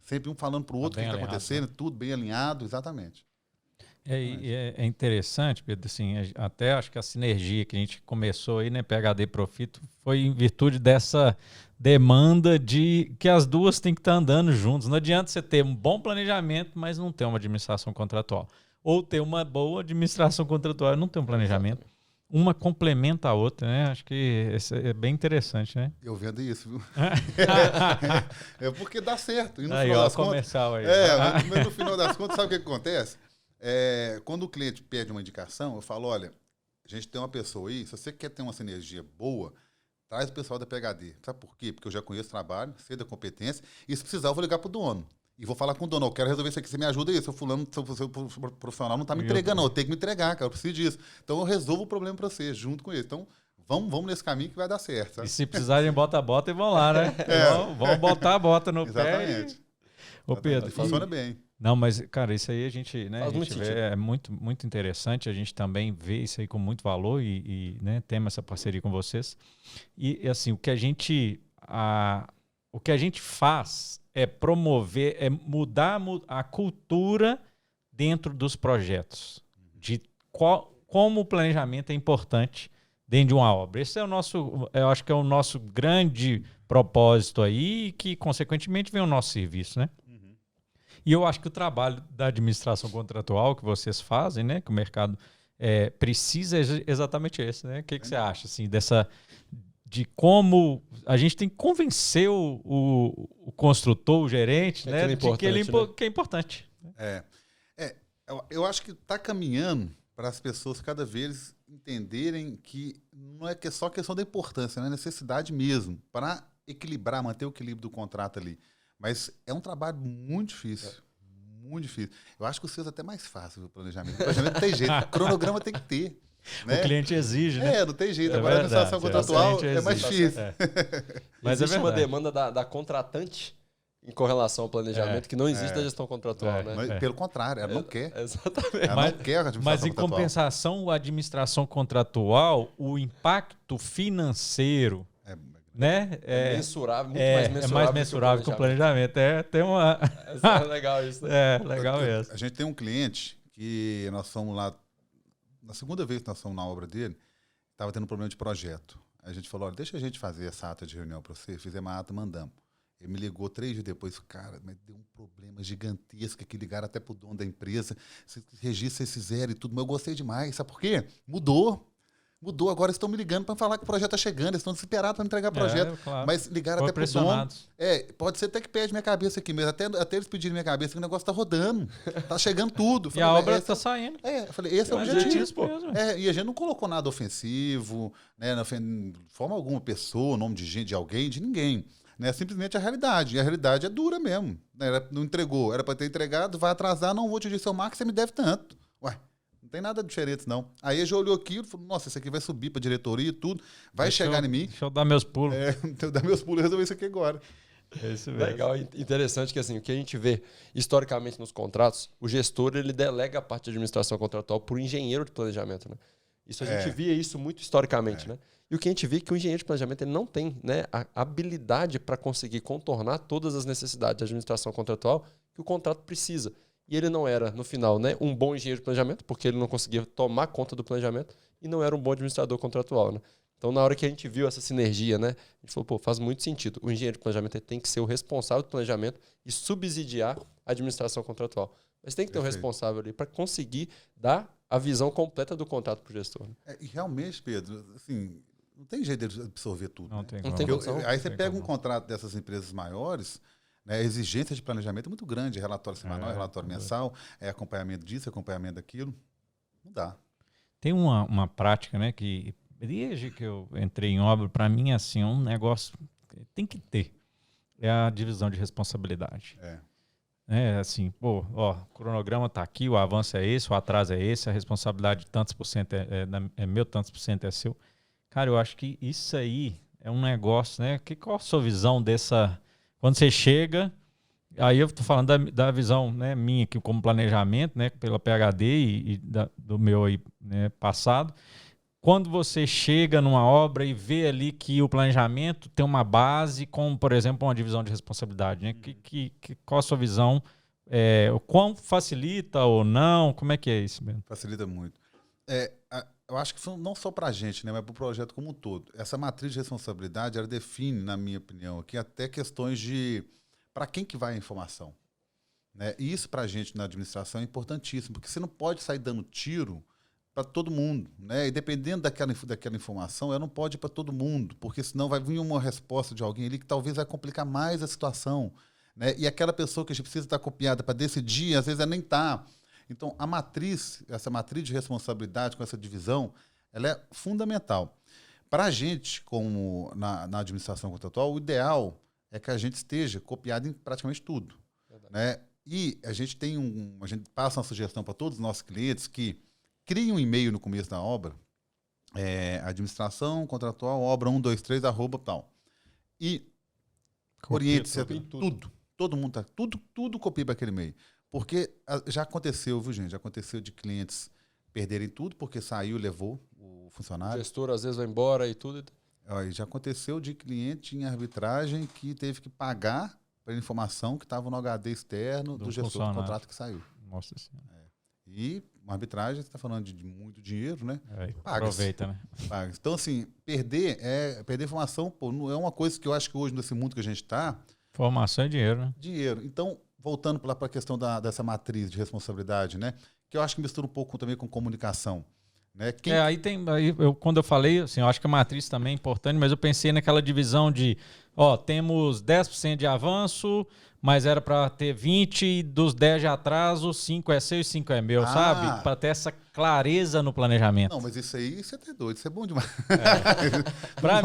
Sempre um falando para o outro o que está acontecendo, né? Tudo bem alinhado, exatamente. É interessante, Pedro, assim, até acho que a sinergia que a gente começou aí, né, PhD Profito, foi em virtude dessa demanda de que as duas têm que estar andando juntos. Não adianta você ter um bom planejamento, mas não ter uma administração contratual. Ou ter uma boa administração contratual e não ter um planejamento. Uma complementa a outra, né? Acho que isso é bem interessante, né? Eu vendo isso, viu? É porque dá certo. E no aí, final das comercial contas, aí. Mas no final das contas, sabe o que acontece? Quando o cliente pede uma indicação, eu falo, olha, a gente tem uma pessoa aí, se você quer ter uma sinergia boa, traz o pessoal da PhD. Sabe por quê? Porque eu já conheço o trabalho, sei da competência, e se precisar eu vou ligar pro dono. E vou falar com o dono, eu quero resolver isso aqui, você me ajuda aí, seu profissional não está me entregando, não, eu tenho que me entregar, cara, eu preciso disso. Então eu resolvo o problema para você, junto com ele. Então vamos nesse caminho que vai dar certo. Sabe? E se precisarem, bota a bota e vão lá, né? Vão botar a bota no Exatamente. pé. Ô Pedro, funciona bem. Não, mas, cara, isso aí a gente, né, Faz a muito gente vê, sentido. é muito interessante. A gente também vê isso aí com muito valor né, temos essa parceria com vocês. E assim, o que a gente faz é promover, é mudar a cultura dentro dos projetos, de como o planejamento é importante dentro de uma obra. Esse é o nosso, eu acho que é o nosso grande propósito aí, que consequentemente vem o nosso serviço, né? E eu acho que o trabalho da administração contratual que vocês fazem, né, que o mercado precisa, é exatamente esse, né? O que você acha assim de como a gente tem que convencer o construtor, o gerente, né, de que que é importante. Eu acho que está caminhando para as pessoas cada vez entenderem que não é só questão da importância, é necessidade mesmo para equilibrar, manter o equilíbrio do contrato ali. Mas é um trabalho muito difícil. Muito difícil. Eu acho que o seu é até mais fácil o planejamento. O planejamento não tem jeito. O cronograma tem que ter. Né? O cliente exige, né? Não tem jeito. Agora a administração contratual é mais difícil. Mas existe uma demanda da contratante em correlação ao planejamento que não existe da gestão contratual, né? Mas, pelo corário, ela não quer. Exatamente. Ela não quer a administração mas em contratual. compensação, a administração contratual, o impacto financeiro, né? É mensurável, mais mensurável que o planejamento. Tem uma... É legal isso. Né? Legal mesmo. A gente tem um cliente que nós fomos lá, na segunda vez que nós fomos na obra dele, estava tendo um problema de projeto. A gente falou, olha, deixa a gente fazer essa ata de reunião para você. Fizemos a ata, mandamos. Ele me ligou 3 dias depois, cara, mas deu um problema gigantesco, que ligaram até pro dono da empresa, registra esse zero e tudo, mas eu gostei demais. Sabe por quê? Mudou, agora estão me ligando para falar que o projeto está chegando, eles estão desesperados para entregar o projeto. Claro. Mas ligaram até pro dono. Pode ser até que pede minha cabeça aqui mesmo, até eles pedirem minha cabeça, que o negócio está rodando, está chegando tudo. Falei, e a obra está saindo. Eu falei, esse é o objetivo. E a gente não colocou nada ofensivo, né, não forma alguma pessoa, nome de gente, de alguém, de ninguém. Né, simplesmente a realidade. E a realidade é dura mesmo. Né, não entregou. Era para ter entregado, vai atrasar, não vou te dizer seu marco, você me deve tanto. Ué, não tem nada diferente, não. Aí ele já olhou aquilo e falou, nossa, isso aqui vai subir para a diretoria e tudo, vai chegar em mim. Deixa eu dar meus pulos. Deixa eu dar meus pulos e resolver isso aqui agora. Isso mesmo. Legal, interessante que assim, o que a gente vê historicamente nos contratos, o gestor ele delega a parte de administração contratual para o engenheiro de planejamento, né? Isso a gente via isso muito historicamente, né? E o que a gente vê é que o engenheiro de planejamento ele não tem, né, a habilidade para conseguir contornar todas as necessidades de administração contratual que o contrato precisa. E ele não era, no final, né, um bom engenheiro de planejamento, porque ele não conseguia tomar conta do planejamento e não era um bom administrador contratual, né? Então, na hora que a gente viu essa sinergia, né, a gente falou, pô, faz muito sentido. O engenheiro de planejamento tem que ser o responsável do planejamento e subsidiar a administração contratual. Mas tem que ter um responsável ali para conseguir dar a visão completa do contrato para o gestor. Né? E realmente, Pedro, assim, não tem jeito de absorver tudo. Não né? tem como. Aí você pega um contrato dessas empresas maiores, né, a exigência de planejamento é muito grande, relatório semanal, relatório mensal, acompanhamento disso, acompanhamento daquilo. Não dá. Tem uma prática, né, que desde que eu entrei em obra, para mim, assim, um negócio que tem que ter. É a divisão de responsabilidade. Assim, pô, ó, o cronograma tá aqui, o avanço é esse, o atraso é esse, a responsabilidade de tantos por cento é meu, tantos por cento é seu. Cara, eu acho que isso aí é um negócio, né? Qual a sua visão dessa... Quando você chega... Aí eu tô falando da visão, né, minha aqui como planejamento, né, pela PhD e do meu aí, né, passado. Quando você chega numa obra e vê ali que o planejamento tem uma base com, por exemplo, uma divisão de responsabilidade, né? Qual a sua visão? O quão facilita ou não? Como é que é isso mesmo? Facilita muito. Eu acho que não só para a gente, né, mas para o projeto como um todo. Essa matriz de responsabilidade, ela define, na minha opinião, aqui até questões de para quem que vai a informação. Né? E isso para a gente na administração é importantíssimo, porque você não pode sair dando tiro para todo mundo, né? E dependendo daquela informação, ela não pode ir para todo mundo, porque senão vai vir uma resposta de alguém ali que talvez vai complicar mais a situação, né? E aquela pessoa que a gente precisa estar copiada para decidir, às vezes ela nem está. Então, essa matriz de responsabilidade com essa divisão, ela é fundamental. Para a gente, como na administração contratual, o ideal é que a gente esteja copiado em praticamente tudo, né? E a gente passa uma sugestão para todos os nossos clientes que crie um e-mail no começo da obra, administração contratual, obra 123, @ tal. E oriente-se tudo. Todo mundo tudo copia para aquele e-mail. Porque já aconteceu, viu, gente? Já aconteceu de clientes perderem tudo porque saiu, levou o O funcionário. gestor às vezes vai embora e tudo. Ó, e já aconteceu de cliente em arbitragem que teve que pagar pela informação que estava no HD externo do gestor do funcionário. contrato que saiu. Nossa Senhora. E uma arbitragem, você está falando de muito dinheiro, né? Aproveita, né? Paga. Então, assim, perder informação, pô, não é uma coisa que eu acho que hoje, nesse mundo que a gente está, Formação é dinheiro, né? dinheiro. Então, voltando para a questão dessa matriz de responsabilidade, né? Que eu acho que mistura um pouco também com comunicação. Né? Quando eu falei, assim, eu acho que a matriz também é importante, mas eu pensei naquela divisão de, temos 10% de avanço, mas era para ter 20, e dos 10 de atraso, 5 é seu e 5 é meu, sabe? Para ter essa clareza no planejamento. Não, mas isso aí, você é doido, isso é bom demais. Para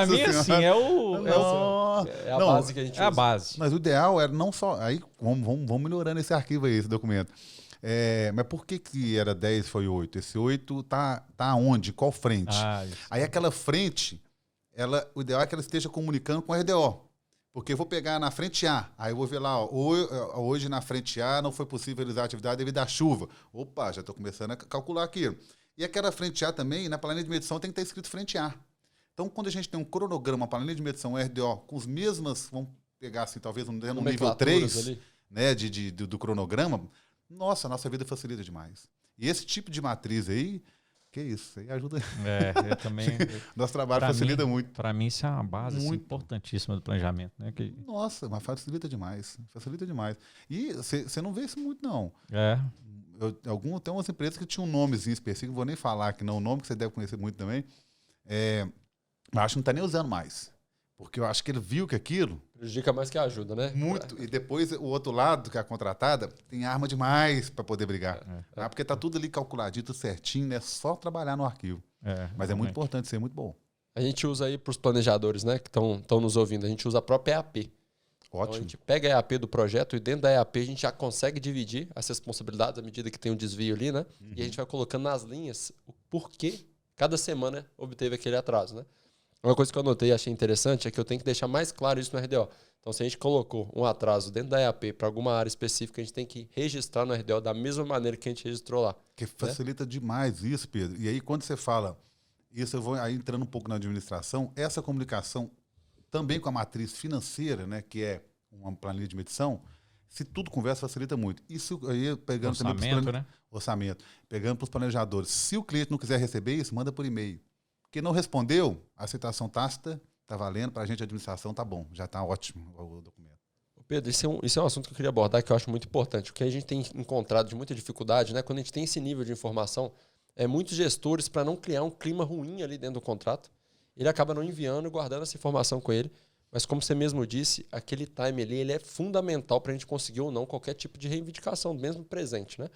mim, assim, é a base que a gente usa. É a base. Mas o ideal era não só... Aí, vamos melhorando esse arquivo aí, esse documento. Mas por que era 10 foi 8? Esse 8 tá onde? Qual frente? Aí aquela frente, o ideal é que ela esteja comunicando com o RDO. Porque eu vou pegar na frente A, aí eu vou ver lá, hoje na frente A não foi possível realizar a atividade devido à chuva. Opa, já estou começando a calcular aqui. E aquela frente A também, na planilha de medição tem que estar escrito frente A. Então, quando a gente tem um cronograma, uma planilha de medição, um RDO, com os mesmas, vamos pegar assim, talvez no nível 3, né, do cronograma, nossa, a nossa vida facilita demais. E esse tipo de matriz aí, que isso, aí ajuda. Eu também. Nosso trabalho facilita muito. Para mim, isso é uma base assim, importantíssima do planejamento. Né? Nossa, mas facilita demais. Facilita demais. E você não vê isso muito, não. Tem umas empresas que tinham um nomezinho específico, não vou nem falar aqui não, o nome que você deve conhecer muito também. Mas acho que não está nem usando mais. Porque eu acho que ele viu que aquilo... Prejudica mais que ajuda, né? Muito. E depois o outro lado, que é a contratada, tem arma demais para poder brigar. Porque tá tudo ali calculadinho, tudo certinho, né? Só trabalhar no arquivo. Mas é muito importante ser muito bom. A gente usa aí para os planejadores, né? Que estão nos ouvindo. A gente usa a própria EAP. Ótimo. Então, a gente pega a EAP do projeto e dentro da EAP a gente já consegue dividir as responsabilidades à medida que tem um desvio ali, né? E a gente vai colocando nas linhas o porquê cada semana obteve aquele atraso, né? Uma coisa que eu anotei e achei interessante é que eu tenho que deixar mais claro isso no RDO. Então, se a gente colocou um atraso dentro da EAP para alguma área específica, a gente tem que registrar no RDO da mesma maneira que a gente registrou lá. Que facilita demais isso, Pedro. E aí, quando você fala, isso eu vou aí entrando um pouco na administração, essa comunicação também com a matriz financeira, né, que é uma planilha de medição, se tudo conversa, facilita muito. Isso aí, pegando orçamento, também né? Orçamento. Pegando para os planejadores. Se o cliente não quiser receber isso, manda por e-mail. Porque não respondeu, a aceitação tácita está valendo, para a gente a administração está bom, já está ótimo o documento. Pedro, isso é um assunto que eu queria abordar, que eu acho muito importante. O que a gente tem encontrado de muita dificuldade, né, quando a gente tem esse nível de informação, muitos gestores, para não criar um clima ruim ali dentro do contrato, ele acaba não enviando e guardando essa informação com ele. Mas como você mesmo disse, aquele time ali ele é fundamental para a gente conseguir ou não qualquer tipo de reivindicação, mesmo presente, né?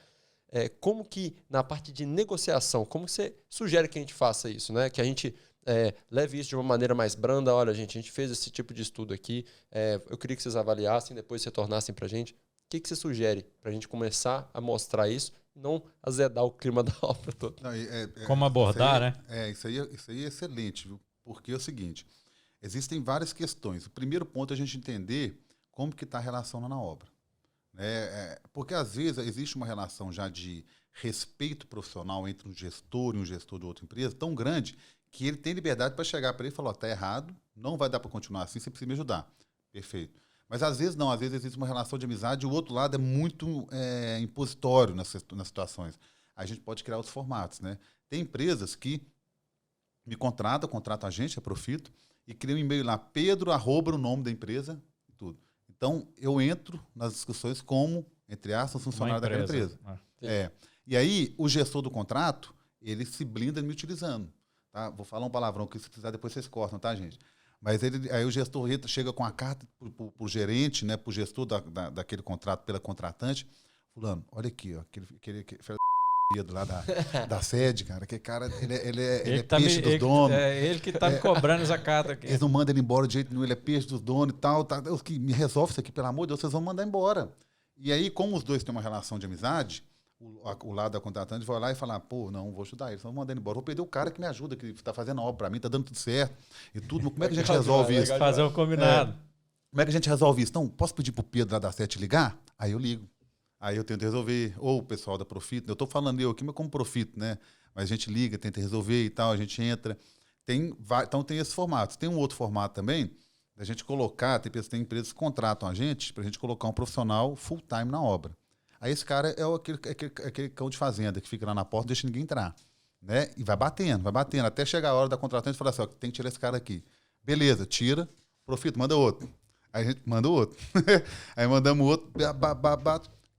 Como que, na parte de negociação, como você sugere que a gente faça isso, né? Que a gente leve isso de uma maneira mais branda. Olha, gente, a gente fez esse tipo de estudo aqui, eu queria que vocês avaliassem, depois retornassem para a gente. O que você sugere para a gente começar a mostrar isso, não azedar o clima da obra toda? Não, como abordar, né? Isso aí é excelente, viu? Porque é o seguinte, existem várias questões. O primeiro ponto é a gente entender como que está a relação lá na obra. Porque às vezes existe uma relação já de respeito profissional entre um gestor e um gestor de outra empresa tão grande que ele tem liberdade para chegar para ele e falar, está errado, não vai dar para continuar assim, você precisa me ajudar. Perfeito. Mas às vezes não, às vezes existe uma relação de amizade e o outro lado é muito impositório nas situações. A gente pode criar outros formatos, né? Tem empresas que me contratam a gente, a Profito, e criam um e-mail lá, Pedro, @ o nome da empresa, e tudo. Então, eu entro nas discussões como, entre aspas, funcionário daquela empresa. E aí, o gestor do contrato, ele se blinda me utilizando. Tá? Vou falar um palavrão que se precisar depois vocês cortam, tá, gente? Mas aí o gestor chega com a carta para o gerente, né, para o gestor daquele contrato, pela contratante, fulano, olha aqui, ó, aquele lá da sede, cara, que cara, ele é peixe dos donos. É ele que tá me cobrando essa carta aqui. Eles não mandam ele embora de jeito nenhum, ele é peixe dos donos e tal. Deus que me resolve isso aqui, pelo amor de Deus, vocês vão mandar embora. E aí, como os dois têm uma relação de amizade, o lado da contratante vai lá e falar, pô, não, vou ajudar eles, vão mandar ele embora. Vou perder o cara que me ajuda, que está fazendo a obra para mim, tá dando tudo certo e tudo. Como é que a gente resolve isso? Fazer o combinado. Como é que a gente resolve isso? Não, posso pedir pro Pedro lá da 7 ligar? Aí eu ligo. Aí eu tento resolver. Ou o pessoal da Profit, eu estou falando eu aqui, mas como Profit, né? Mas a gente liga, tenta resolver e tal, a gente entra. Então tem esses formatos. Tem um outro formato também, da gente colocar, tem empresas que contratam a gente para a gente colocar um profissional full-time na obra. Aí esse cara é aquele cão de fazenda que fica lá na porta e deixa ninguém entrar. Né? E vai batendo, até chegar a hora da contratante e falar assim, ó, tem que tirar esse cara aqui. Beleza, tira, Profito, manda outro. Aí a gente manda outro. Aí mandamos outro,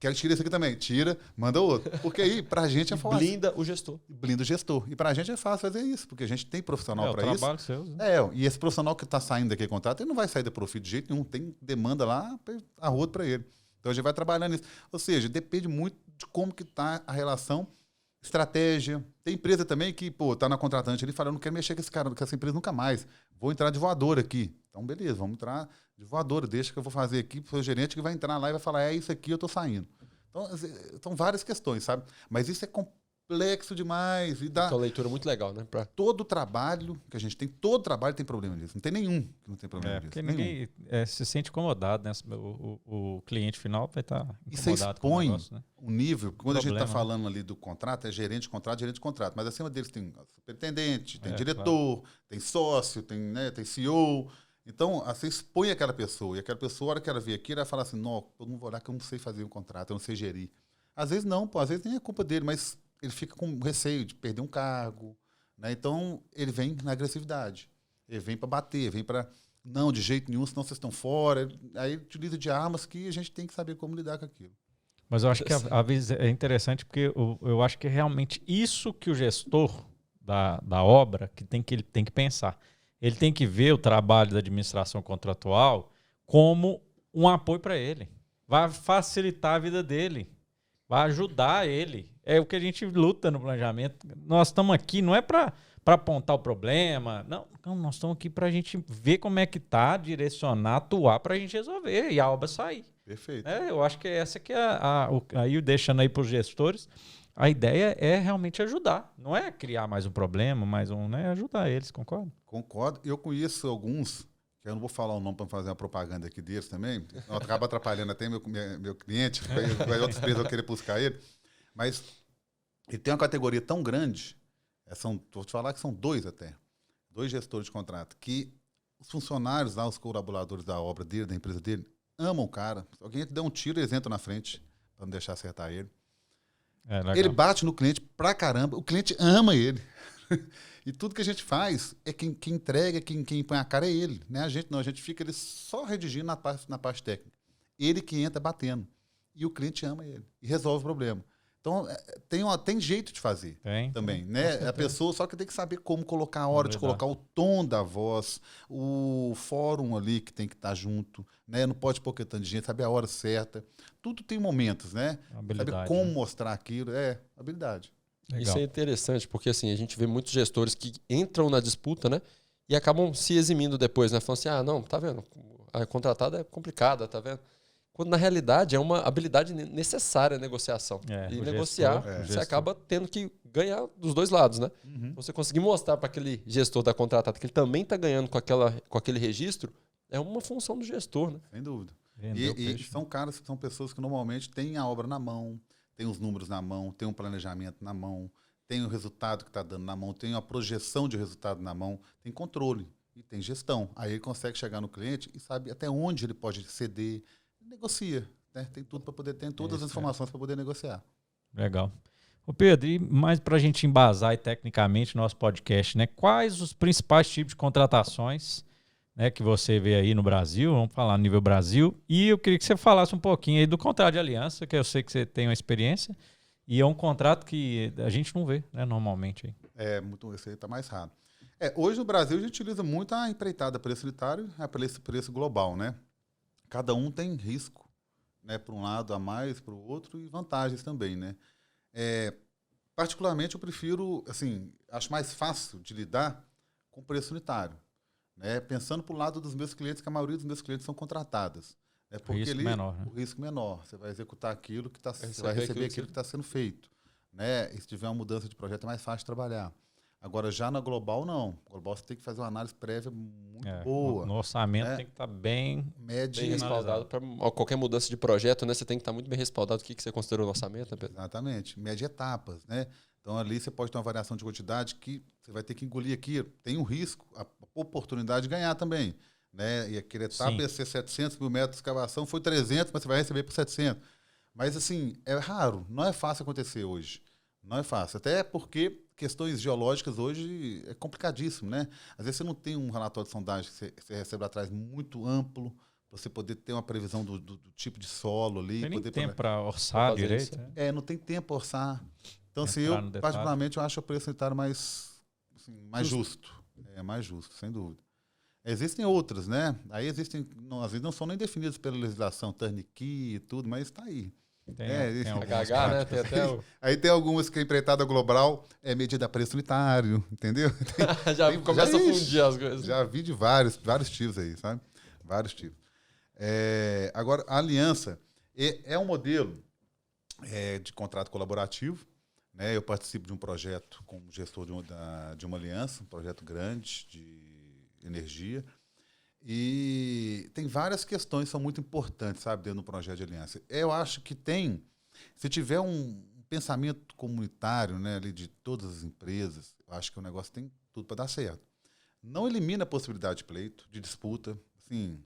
quero tirar esse aqui também. Tira, manda outro. Porque aí, pra gente é fácil. Blinda o gestor. Blinda o gestor. E pra gente é fácil fazer isso, porque a gente tem profissional pra isso. Trabalho seu, né? E esse profissional que tá saindo daquele contrato, ele não vai sair da Profit de jeito nenhum. Tem demanda lá, a rodo pra ele. Então a gente vai trabalhando nisso. Ou seja, depende muito de como que tá a relação, estratégia. Tem empresa também que, tá na contratante ali, fala, eu não quero mexer com esse cara, com essa empresa nunca mais. Vou entrar de voadora aqui. Então, beleza, vamos entrar de voadora. Deixa que eu vou fazer aqui pro seu gerente que vai entrar lá e vai falar, é isso aqui, eu tô saindo. Então, são várias questões, sabe? Mas isso é complexo demais. E dá Então, leitura muito legal, né? todo trabalho que a gente tem, todo trabalho tem problema disso. Não tem nenhum que não tem problema disso. Porque ninguém se sente incomodado, né? O cliente final vai estar incomodado com o negócio, né? O nível, quando a gente está falando ali do contrato, é gerente de contrato, mas acima deles tem superintendente, tem diretor, tem sócio, tem CEO. Então, você expõe aquela pessoa, e aquela pessoa, a hora que ela vir aqui, ela vai falar assim, não, eu não vou olhar que eu não sei fazer um contrato, eu não sei gerir. Às vezes não, às vezes nem é culpa dele, mas ele fica com receio de perder um cargo, né? Então, ele vem na agressividade, ele vem para bater, vem para, não, de jeito nenhum, senão vocês estão fora. Aí ele utiliza de armas que a gente tem que saber como lidar com aquilo. Mas eu acho que é interessante porque eu acho que é realmente isso que o gestor da obra ele tem que pensar. Ele tem que ver o trabalho da administração contratual como um apoio para ele. Vai facilitar a vida dele. Vai ajudar ele. É o que a gente luta no planejamento. Nós estamos aqui, não é para apontar o problema. Não, nós estamos aqui para a gente ver como é que está, direcionar, atuar para a gente resolver e a obra sair. Perfeito. Eu acho que essa que é aí deixando aí para os gestores, a ideia é realmente ajudar. Não é criar mais um problema, é ajudar eles, concorda? Concordo. Eu conheço alguns, que eu não vou falar o nome para fazer uma propaganda aqui deles também, acaba atrapalhando até meu cliente, vai outras empresas eu querer buscar ele, mas ele tem uma categoria tão grande, vou te falar que são dois gestores de contrato, que os funcionários lá, os colaboradores da obra dele, da empresa dele, amam o cara. Se alguém der um tiro, eles entram na frente para não deixar acertar ele. Ele bate no cliente pra caramba, o cliente ama ele. E tudo que a gente faz é quem entrega, quem põe a cara é ele. Né? A gente fica ele só redigindo na parte técnica. Ele que entra batendo. E o cliente ama ele. E resolve o problema. Então, tem jeito de fazer também. Né? A pessoa só que tem que saber como colocar a hora de colocar o tom da voz, o fórum ali que tem que estar junto. Né? Não pode pôr tanto de gente, saber a hora certa. Tudo tem momentos, né? Saber como mostrar aquilo. Habilidade. Legal. Isso é interessante, porque assim, a gente vê muitos gestores que entram na disputa, né? E acabam se eximindo depois, né? Falando assim, não, tá vendo? A contratada é complicada, tá vendo? Quando na realidade é uma habilidade necessária a negociação. E negociar, você acaba tendo que ganhar dos dois lados, né? Uhum. Você conseguir mostrar para aquele gestor da contratada que ele também está ganhando com aquele registro, é uma função do gestor, né? Sem dúvida. E são pessoas que normalmente têm a obra na mão, têm os números na mão, têm um planejamento na mão, têm o resultado que está dando na mão, têm a projeção de resultado na mão, tem controle e tem gestão. Aí ele consegue chegar no cliente e sabe até onde ele pode ceder, negocia, né? Tem tudo para poder ter todas as informações para poder negociar. Legal. Ô Pedro, e mais para a gente embasar aí, tecnicamente nosso podcast, né? Quais os principais tipos de contratações, né, que você vê aí no Brasil? Vamos falar no nível Brasil. E eu queria que você falasse um pouquinho aí do contrato de aliança, que eu sei que você tem uma experiência, e é um contrato que a gente não vê, né, normalmente. Aí. Esse aí está mais raro. Hoje no Brasil a gente utiliza muito a empreitada preço unitário e preço global, né? Cada um tem risco, né, para um lado a mais, para o outro, e vantagens também, né? Particularmente eu prefiro, assim, acho mais fácil de lidar com preço unitário, né? Pensando para o lado dos meus clientes, que a maioria dos meus clientes são contratadas. Porque risco menor, né? O risco menor. Você vai executar aquilo que você vai receber aquilo que está sendo feito, né? E se tiver uma mudança de projeto é mais fácil de trabalhar. Agora, já na Global, não. Global, você tem que fazer uma análise prévia muito boa. No orçamento tem que estar bem respaldado para qualquer mudança de projeto, né? Você tem que estar muito bem respaldado. O que você considerou no orçamento, né, Pedro? Exatamente. Mede etapas, né? Então, ali você pode ter uma variação de quantidade que você vai ter que engolir aqui. Tem um risco, a oportunidade de ganhar também. Né? E aquele etapa ia ser 700 mil metros de escavação, foi 300, mas você vai receber por 700. Mas, assim, é raro. Não é fácil acontecer hoje. Não é fácil. Até porque questões geológicas hoje é complicadíssimo, né? Às vezes você não tem um relatório de sondagem que você recebe atrás muito amplo, para você poder ter uma previsão do tipo de solo ali. Tem nem poder tempo para orçar direito. Não tem tempo para orçar. Então, assim, eu particularmente eu acho o preço unitário mais, assim, mais justo. É mais justo, sem dúvida. Existem outras, né? Aí existem, às vezes não são nem definidas pela legislação, turnkey e tudo, mas está aí. Tem HH, né? Tem até Aí tem algumas que a empreitada global é medida a preço unitário, entendeu? Começa a fundir as coisas. Já vi de vários tipos aí, sabe? Vários tipos. Agora, a aliança é um modelo de contrato colaborativo. Né? Eu participo de um projeto como gestor de uma aliança, um projeto grande de energia. E tem várias questões que são muito importantes, sabe, dentro do projeto de aliança. Eu acho que se tiver um pensamento comunitário, né, ali de todas as empresas, eu acho que o negócio tem tudo para dar certo. Não elimina a possibilidade de pleito, de disputa, assim,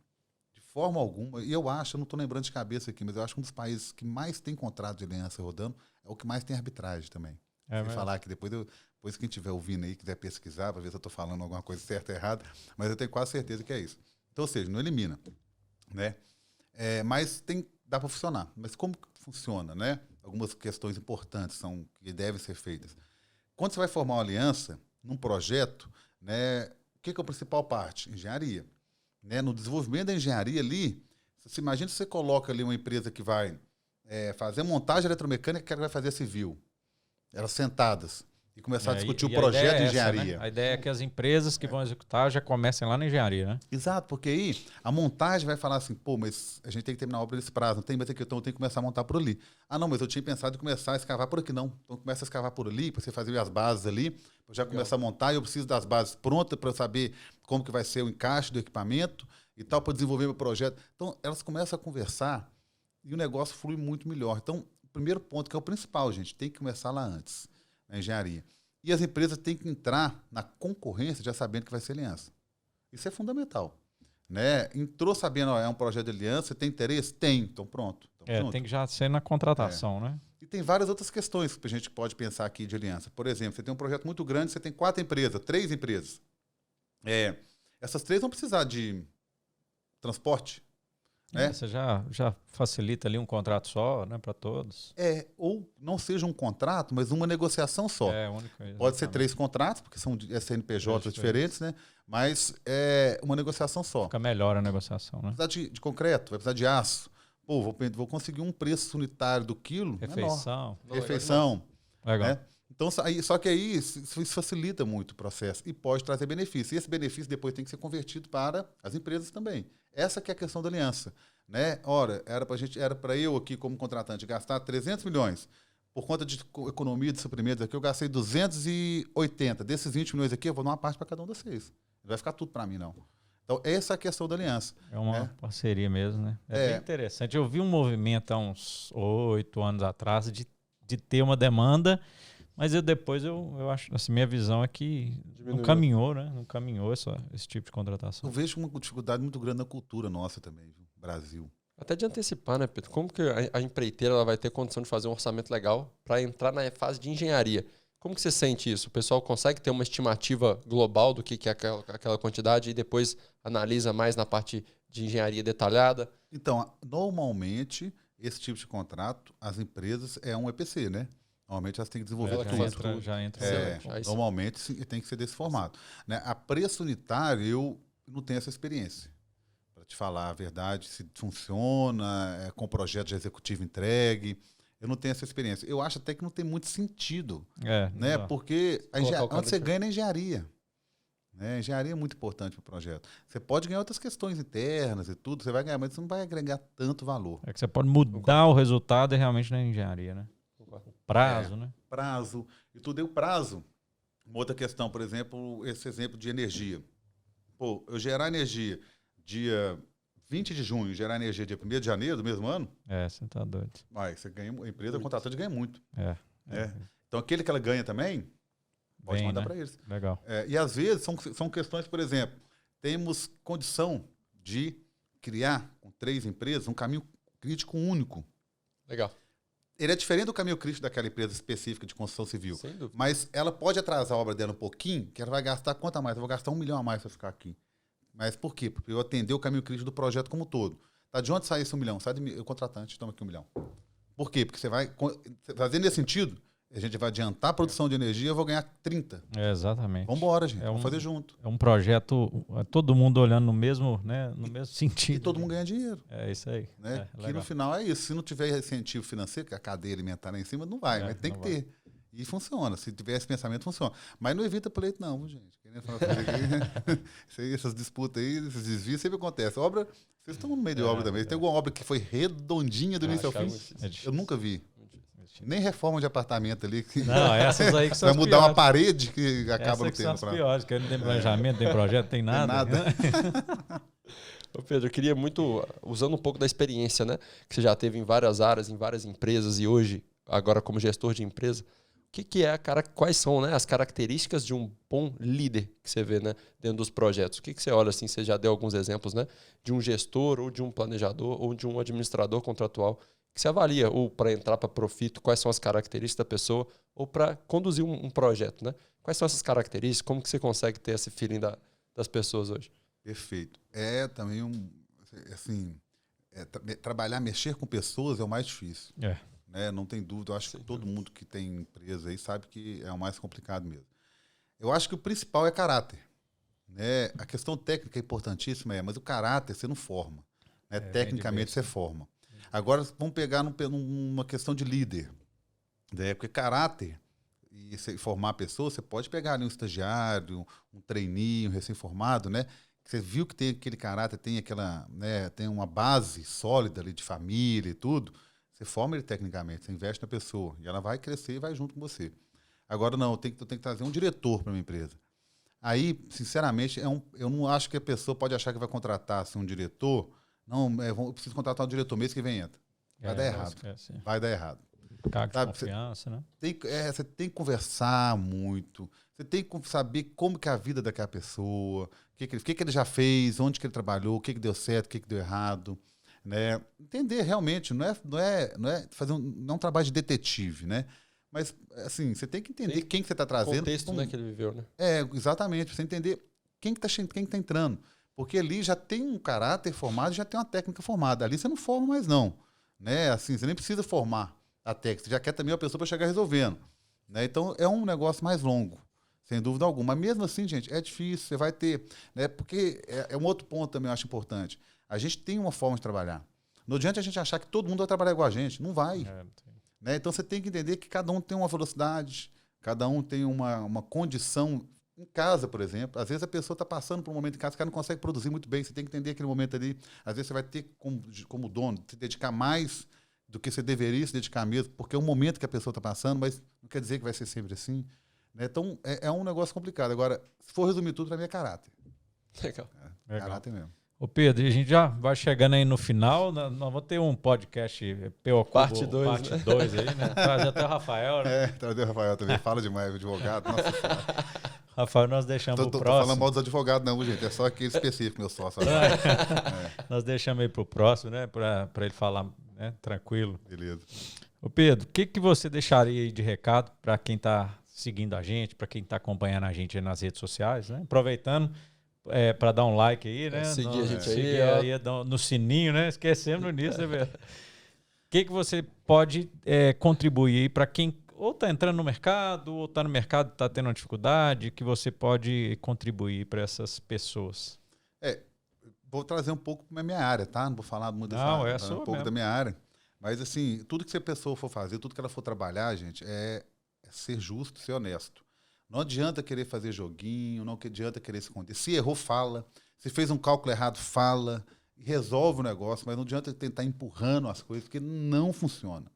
de forma alguma. E eu não estou lembrando de cabeça aqui, mas eu acho que um dos países que mais tem contrato de aliança rodando é o que mais tem arbitragem também. Sem falar que depois quem estiver ouvindo aí, quiser pesquisar para ver se eu estou falando alguma coisa certa ou errada, mas eu tenho quase certeza que é isso. Então, ou seja, não elimina, né? Mas dá para funcionar. Mas como que funciona, né? Algumas questões importantes que devem ser feitas. Quando você vai formar uma aliança, num projeto, né, o que é a principal parte? Engenharia. Né? No desenvolvimento da engenharia ali, você imagina se você coloca ali uma empresa que vai fazer montagem eletromecânica que vai fazer civil. Elas sentadas. E começar a discutir o projeto de engenharia. Né? A ideia é que as empresas que vão executar já comecem lá na engenharia, né? Exato, porque aí a montagem vai falar assim, mas a gente tem que terminar a obra nesse prazo, não tem mais aqui, então eu tenho que começar a montar por ali. Não, mas eu tinha pensado em começar a escavar por aqui, não. Então começa a escavar por ali, para você fazer as bases ali, para já começar a montar, e eu preciso das bases prontas para saber como que vai ser o encaixe do equipamento e tal, para desenvolver meu projeto. Então elas começam a conversar e o negócio flui muito melhor. Então, o primeiro ponto, que é o principal, gente, tem que começar lá antes, na engenharia. E as empresas têm que entrar na concorrência já sabendo que vai ser aliança. Isso é fundamental. Né? Entrou sabendo, é um projeto de aliança, tem interesse? Tem, então pronto. Tem que já ser na contratação, né? E tem várias outras questões que a gente pode pensar aqui de aliança. Por exemplo, você tem um projeto muito grande, você tem 4 empresas, 3 empresas. Essas 3 vão precisar de transporte. Né? Você já facilita ali um contrato só, né, para todos. Ou não seja um contrato, mas uma negociação só. Pode ser 3 contratos, porque são CNPJs diferentes, né? Mas é uma negociação só. Fica melhor a negociação, né? Vai precisar de concreto, vai precisar de aço. Vou conseguir um preço unitário do quilo. Refeição. Legal. Né? Então, só que aí isso facilita muito o processo e pode trazer benefício. E esse benefício depois tem que ser convertido para as empresas também. Essa que é a questão da aliança. Né? Ora, era para eu aqui, como contratante, gastar 300 milhões. Por conta de economia de suprimentos aqui, eu gastei 280. Desses 20 milhões aqui, eu vou dar uma parte para cada um de vocês. Não vai ficar tudo para mim, não. Então, essa é a questão da aliança. É uma parceria mesmo, né? É bem interessante. Eu vi um movimento há uns 8 anos atrás de ter uma demanda, mas depois eu acho, assim, minha visão é que não caminhou, né? Não caminhou esse tipo de contratação. Eu vejo uma dificuldade muito grande na cultura nossa também, viu? Brasil. Até de antecipar, né, Pedro? Como que a empreiteira ela vai ter condição de fazer um orçamento legal para entrar na fase de engenharia? Como que você sente isso? O pessoal consegue ter uma estimativa global do que é aquela quantidade e depois analisa mais na parte de engenharia detalhada? Então, normalmente, esse tipo de contrato, as empresas é um EPC, né? Normalmente elas têm que desenvolver tudo. Já entra. Normalmente tem que ser desse formato. Né? A preço unitário, eu não tenho essa experiência. Para te falar a verdade, se funciona, com projeto de executivo entregue. Eu não tenho essa experiência. Eu acho até que não tem muito sentido. Né? Porque onde você ganha na engenharia. Né? A engenharia é muito importante para o projeto. Você pode ganhar outras questões internas e tudo, você vai ganhar, mas você não vai agregar tanto valor. É que você pode mudar o resultado realmente na engenharia, né? O prazo, né? Prazo. E tudo é o prazo. Uma outra questão, por exemplo, esse exemplo de energia. Pô, eu gerar energia dia 20 de junho, gerar energia dia 1º de janeiro do mesmo ano, Você tá doido. você ganha, a empresa contratante ganha muito. É. Então, aquele que ela ganha também, pode mandar né? para eles. Legal. E às vezes são questões, por exemplo, temos condição de criar com 3 empresas um caminho crítico único. Legal. Ele é diferente do caminho crítico daquela empresa específica de construção civil. Sem dúvida. Mas ela pode atrasar a obra dela um pouquinho, que ela vai gastar quanto a mais? Eu vou gastar 1 milhão a mais para ficar aqui. Mas por quê? Porque eu atender o caminho crítico do projeto como um todo. Tá, de onde sai esse 1 milhão? Sai do contratante, toma aqui 1 milhão. Por quê? Porque você vai, fazendo nesse sentido, a gente vai adiantar a produção de energia e eu vou ganhar 30. Exatamente. Vamos embora, gente. Vamos fazer junto. É um projeto, todo mundo olhando no mesmo, né, no mesmo sentido. E todo mundo ganha dinheiro. É isso aí. Né? Que no final é isso. Se não tiver incentivo financeiro, que a cadeia alimentar lá em cima, não vai. Mas tem que ter. E funciona. Se tiver esse pensamento, funciona. Mas não evita pleito, não, gente. Querendo falar essas disputas aí, esses desvios, sempre acontece. Obra, vocês estão no meio de obra também. Tem alguma obra que foi redondinha do início ao fim? Eu nunca vi. Nem reforma de apartamento ali. Não, essas aí que são vai mudar uma parede que acaba no tempo. Essas são as piores, que não tem planejamento, tem projeto, tem nada. Tem nada. Ô Pedro, eu queria muito, usando um pouco da experiência, né, que você já teve em várias áreas, em várias empresas e hoje, agora como gestor de empresa, quais são, né, as características de um bom líder que você vê, né, dentro dos projetos? O que você olha assim, você já deu alguns exemplos, né, de um gestor ou de um planejador ou de um administrador contratual que você avalia, ou para entrar para Profito, quais são as características da pessoa, ou para conduzir um projeto, né? Quais são essas características? Como que você consegue ter esse feeling das pessoas hoje? Perfeito. Também trabalhar, mexer com pessoas é o mais difícil. Né? Não tem dúvida. Eu acho que todo mundo que tem empresa aí sabe que é o mais complicado mesmo. Eu acho que o principal é caráter. Né? A questão técnica é importantíssima, mas o caráter você não forma. Né? Tecnicamente você forma. Agora, vamos pegar numa questão de líder. Né? Porque caráter e formar a pessoa, você pode pegar ali um estagiário, um trainee, um recém-formado, né? Você viu que tem aquele caráter, tem tem uma base sólida ali de família e tudo. Você forma ele tecnicamente, você investe na pessoa e ela vai crescer e vai junto com você. Agora, não, eu tenho que trazer um diretor para minha empresa. Aí, sinceramente, eu não acho que a pessoa pode achar que vai contratar assim, um diretor. Não, eu preciso contratar um diretor mês que vem entra. Vai dar errado. Vai dar errado. Cargo de confiança, né? Você tem que conversar muito. Você tem que saber como que é a vida daquela pessoa, o que ele já fez, onde que ele trabalhou, o que deu certo, o que deu errado. Né? Entender realmente, não é um trabalho de detetive, né? Mas, assim, você tem que entender quem que você está trazendo. O contexto, né, que ele viveu, né? Exatamente. Você entender quem que tá entrando. Porque ali já tem um caráter formado, já tem uma técnica formada. Ali você não forma mais, não. Né? Assim, você nem precisa formar a técnica. Você já quer também uma pessoa para chegar resolvendo. Né? Então, é um negócio mais longo, sem dúvida alguma. Mas mesmo assim, gente, é difícil. Você vai ter... Né? Porque é um outro ponto também eu acho importante. A gente tem uma forma de trabalhar. Não adianta a gente achar que todo mundo vai trabalhar igual a gente. Não vai. Né? Então, você tem que entender que cada um tem uma velocidade, cada um tem uma condição. Em casa, por exemplo, às vezes a pessoa está passando por um momento em casa que ela não consegue produzir muito bem. Você tem que entender aquele momento ali. Às vezes você vai ter, como dono, se dedicar mais do que você deveria se dedicar mesmo, porque é um momento que a pessoa está passando, mas não quer dizer que vai ser sempre assim. Né? Então, é um negócio complicado. Agora, se for resumir tudo, para mim é caráter. Legal. Caráter mesmo. Ô Pedro, a gente já vai chegando aí no final, nós vamos ter um podcast PO parte 2, aí, né? Trazer até o Rafael, né? Trazer o Rafael também, fala demais, o advogado, nossa senhora. Rafael, nós deixamos pro próximo. Tô falando mal dos advogados não, gente, é só aquele específico, meu sócio. Nós deixamos aí pro próximo, né, para ele falar, né, tranquilo. Beleza. Ô Pedro, o que você deixaria aí de recado para quem tá seguindo a gente, para quem tá acompanhando a gente aí nas redes sociais, né? Aproveitando, para dar um like aí, né? Seguir a gente aí no sininho, né? Esquecendo nisso, né, velho? O que você pode contribuir aí para quem ou está entrando no mercado, ou está no mercado e está tendo uma dificuldade, que você pode contribuir para essas pessoas? Vou trazer um pouco da minha área, tá? Não vou falar muito um pouco da minha área. Mas, assim, tudo que a pessoa for fazer, tudo que ela for trabalhar, gente, é ser justo, ser honesto. Não adianta querer fazer joguinho, não adianta querer se esconder. Se errou, fala. Se fez um cálculo errado, fala. Resolve o negócio, mas não adianta tentar empurrando as coisas, porque não funciona.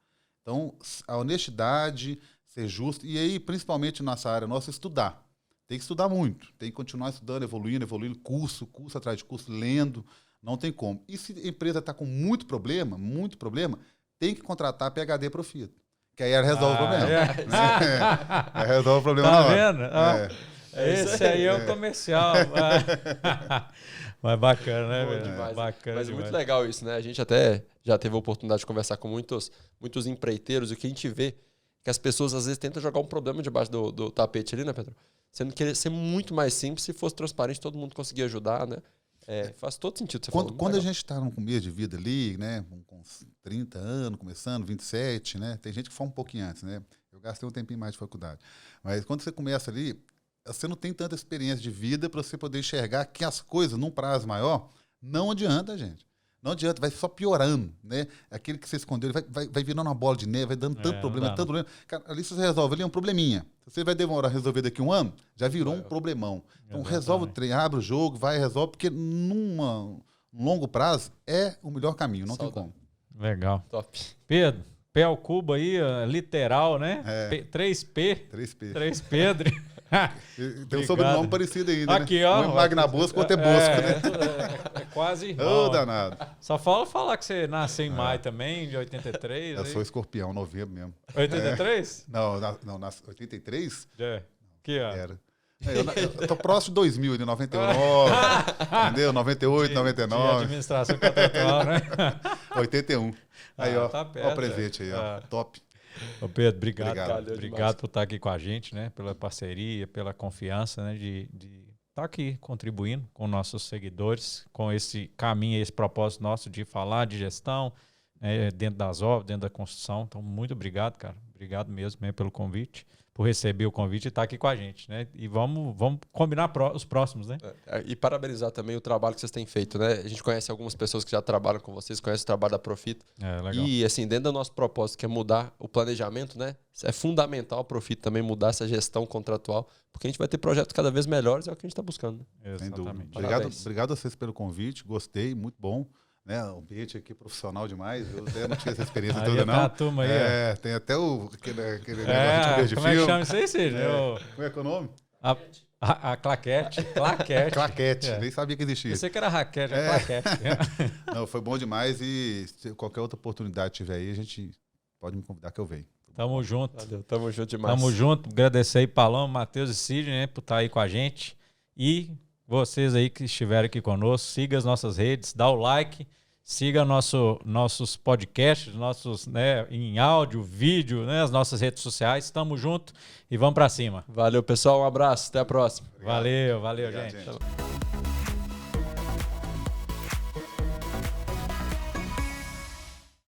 Então, a honestidade, ser justo, e aí, principalmente nessa área nossa, estudar. tem que estudar muito, tem que continuar estudando, evoluindo, curso atrás de curso, lendo, não tem como. E se a empresa está com muito problema, tem que contratar a PhD Profito, que aí ela resolve o problema. Ela resolve o problema tá na hora. vendo? Esse aí é o comercial. Mas bacana, né, velho? Demais. Bacana. Mas é demais. muito legal isso, né? A gente até já teve a oportunidade de conversar com muitos empreiteiros, e o que a gente vê é que as pessoas às vezes tentam jogar um problema debaixo do tapete ali, né, Pedro? Sendo que ia ser muito mais simples se fosse transparente, todo mundo conseguia ajudar, né? Faz todo sentido você falar. Quando a gente está no começo de vida ali, né, com 30 anos, começando, 27, né? Tem gente que foi um pouquinho antes, né? Eu gastei um tempinho mais de faculdade. Mas quando você começa ali, você não tem tanta experiência de vida para você poder enxergar que as coisas, num prazo maior, não adianta, gente. Não adianta, vai só piorando, né? Aquele que você escondeu, vai virando uma bola de neve, vai dando tanto problema. Cara, ali se você resolve ali é um probleminha. Se você vai demorar a resolver daqui a um ano, já virou um problemão. Então resolve o trem, abre o jogo, resolve, porque num longo prazo é o melhor caminho, não tem como. Legal. Top. Pedro, pé ao cubo aí, literal, né? 3P. 3 Pedro. Tem um sobrenome parecido ainda, aqui, né? ó. Um é Magna Bosco, outro é Bosco, né? É quase irmão. Ô, danado. Só falar que você nasceu em maio também, de 83. Eu sou escorpião, novembro mesmo. 83? Não, 83? Aqui, ó. Era. Eu tô próximo de 2000, de 99, entendeu? 98, 99. De administração contratual, né? 81. Aí, ó, tá perto, ó o presente aí, ó. Top. Ô Pedro, obrigado. Obrigado Por estar aqui com a gente, né? Pela parceria, pela confiança, né? De estar aqui contribuindo com nossos seguidores, com esse caminho, esse propósito nosso de falar de gestão, né, dentro das obras, dentro da construção. Então, muito obrigado, cara. Obrigado mesmo pelo convite, por receber o convite e estar aqui com a gente, né? E vamos combinar os próximos, né? E parabenizar também o trabalho que vocês têm feito, né? A gente conhece algumas pessoas que já trabalham com vocês, conhece o trabalho da Profito. Legal. E, assim, dentro do nosso propósito, que é mudar o planejamento, né? É fundamental a Profito também mudar essa gestão contratual, porque a gente vai ter projetos cada vez melhores, é o que a gente está buscando. Né? Sem dúvida. Parabéns. Obrigado a vocês pelo convite, gostei, muito bom. Né, o ambiente aqui profissional demais, eu até não tinha essa experiência toda, não. A turma aí, tem até aquele negócio de ver de como é que chama isso aí, Cid? Como é que é o nome? A claquete. Claquete, nem sabia que existia. Eu sei que era raquete, claquete. Não, foi bom demais e se qualquer outra oportunidade tiver aí, a gente pode me convidar que eu venho. Tamo junto. Valeu, tamo junto demais. Tamo junto. Agradecer aí, Paloma, Matheus e Cid, né, por estar aí com a gente. E vocês aí que estiveram aqui conosco, siga as nossas redes, dá o like, siga nossos podcasts, né, em áudio, vídeo, né, as nossas redes sociais. Tamo junto e vamos para cima. Valeu, pessoal. Um abraço. Até a próxima. Valeu, Obrigado, gente. gente.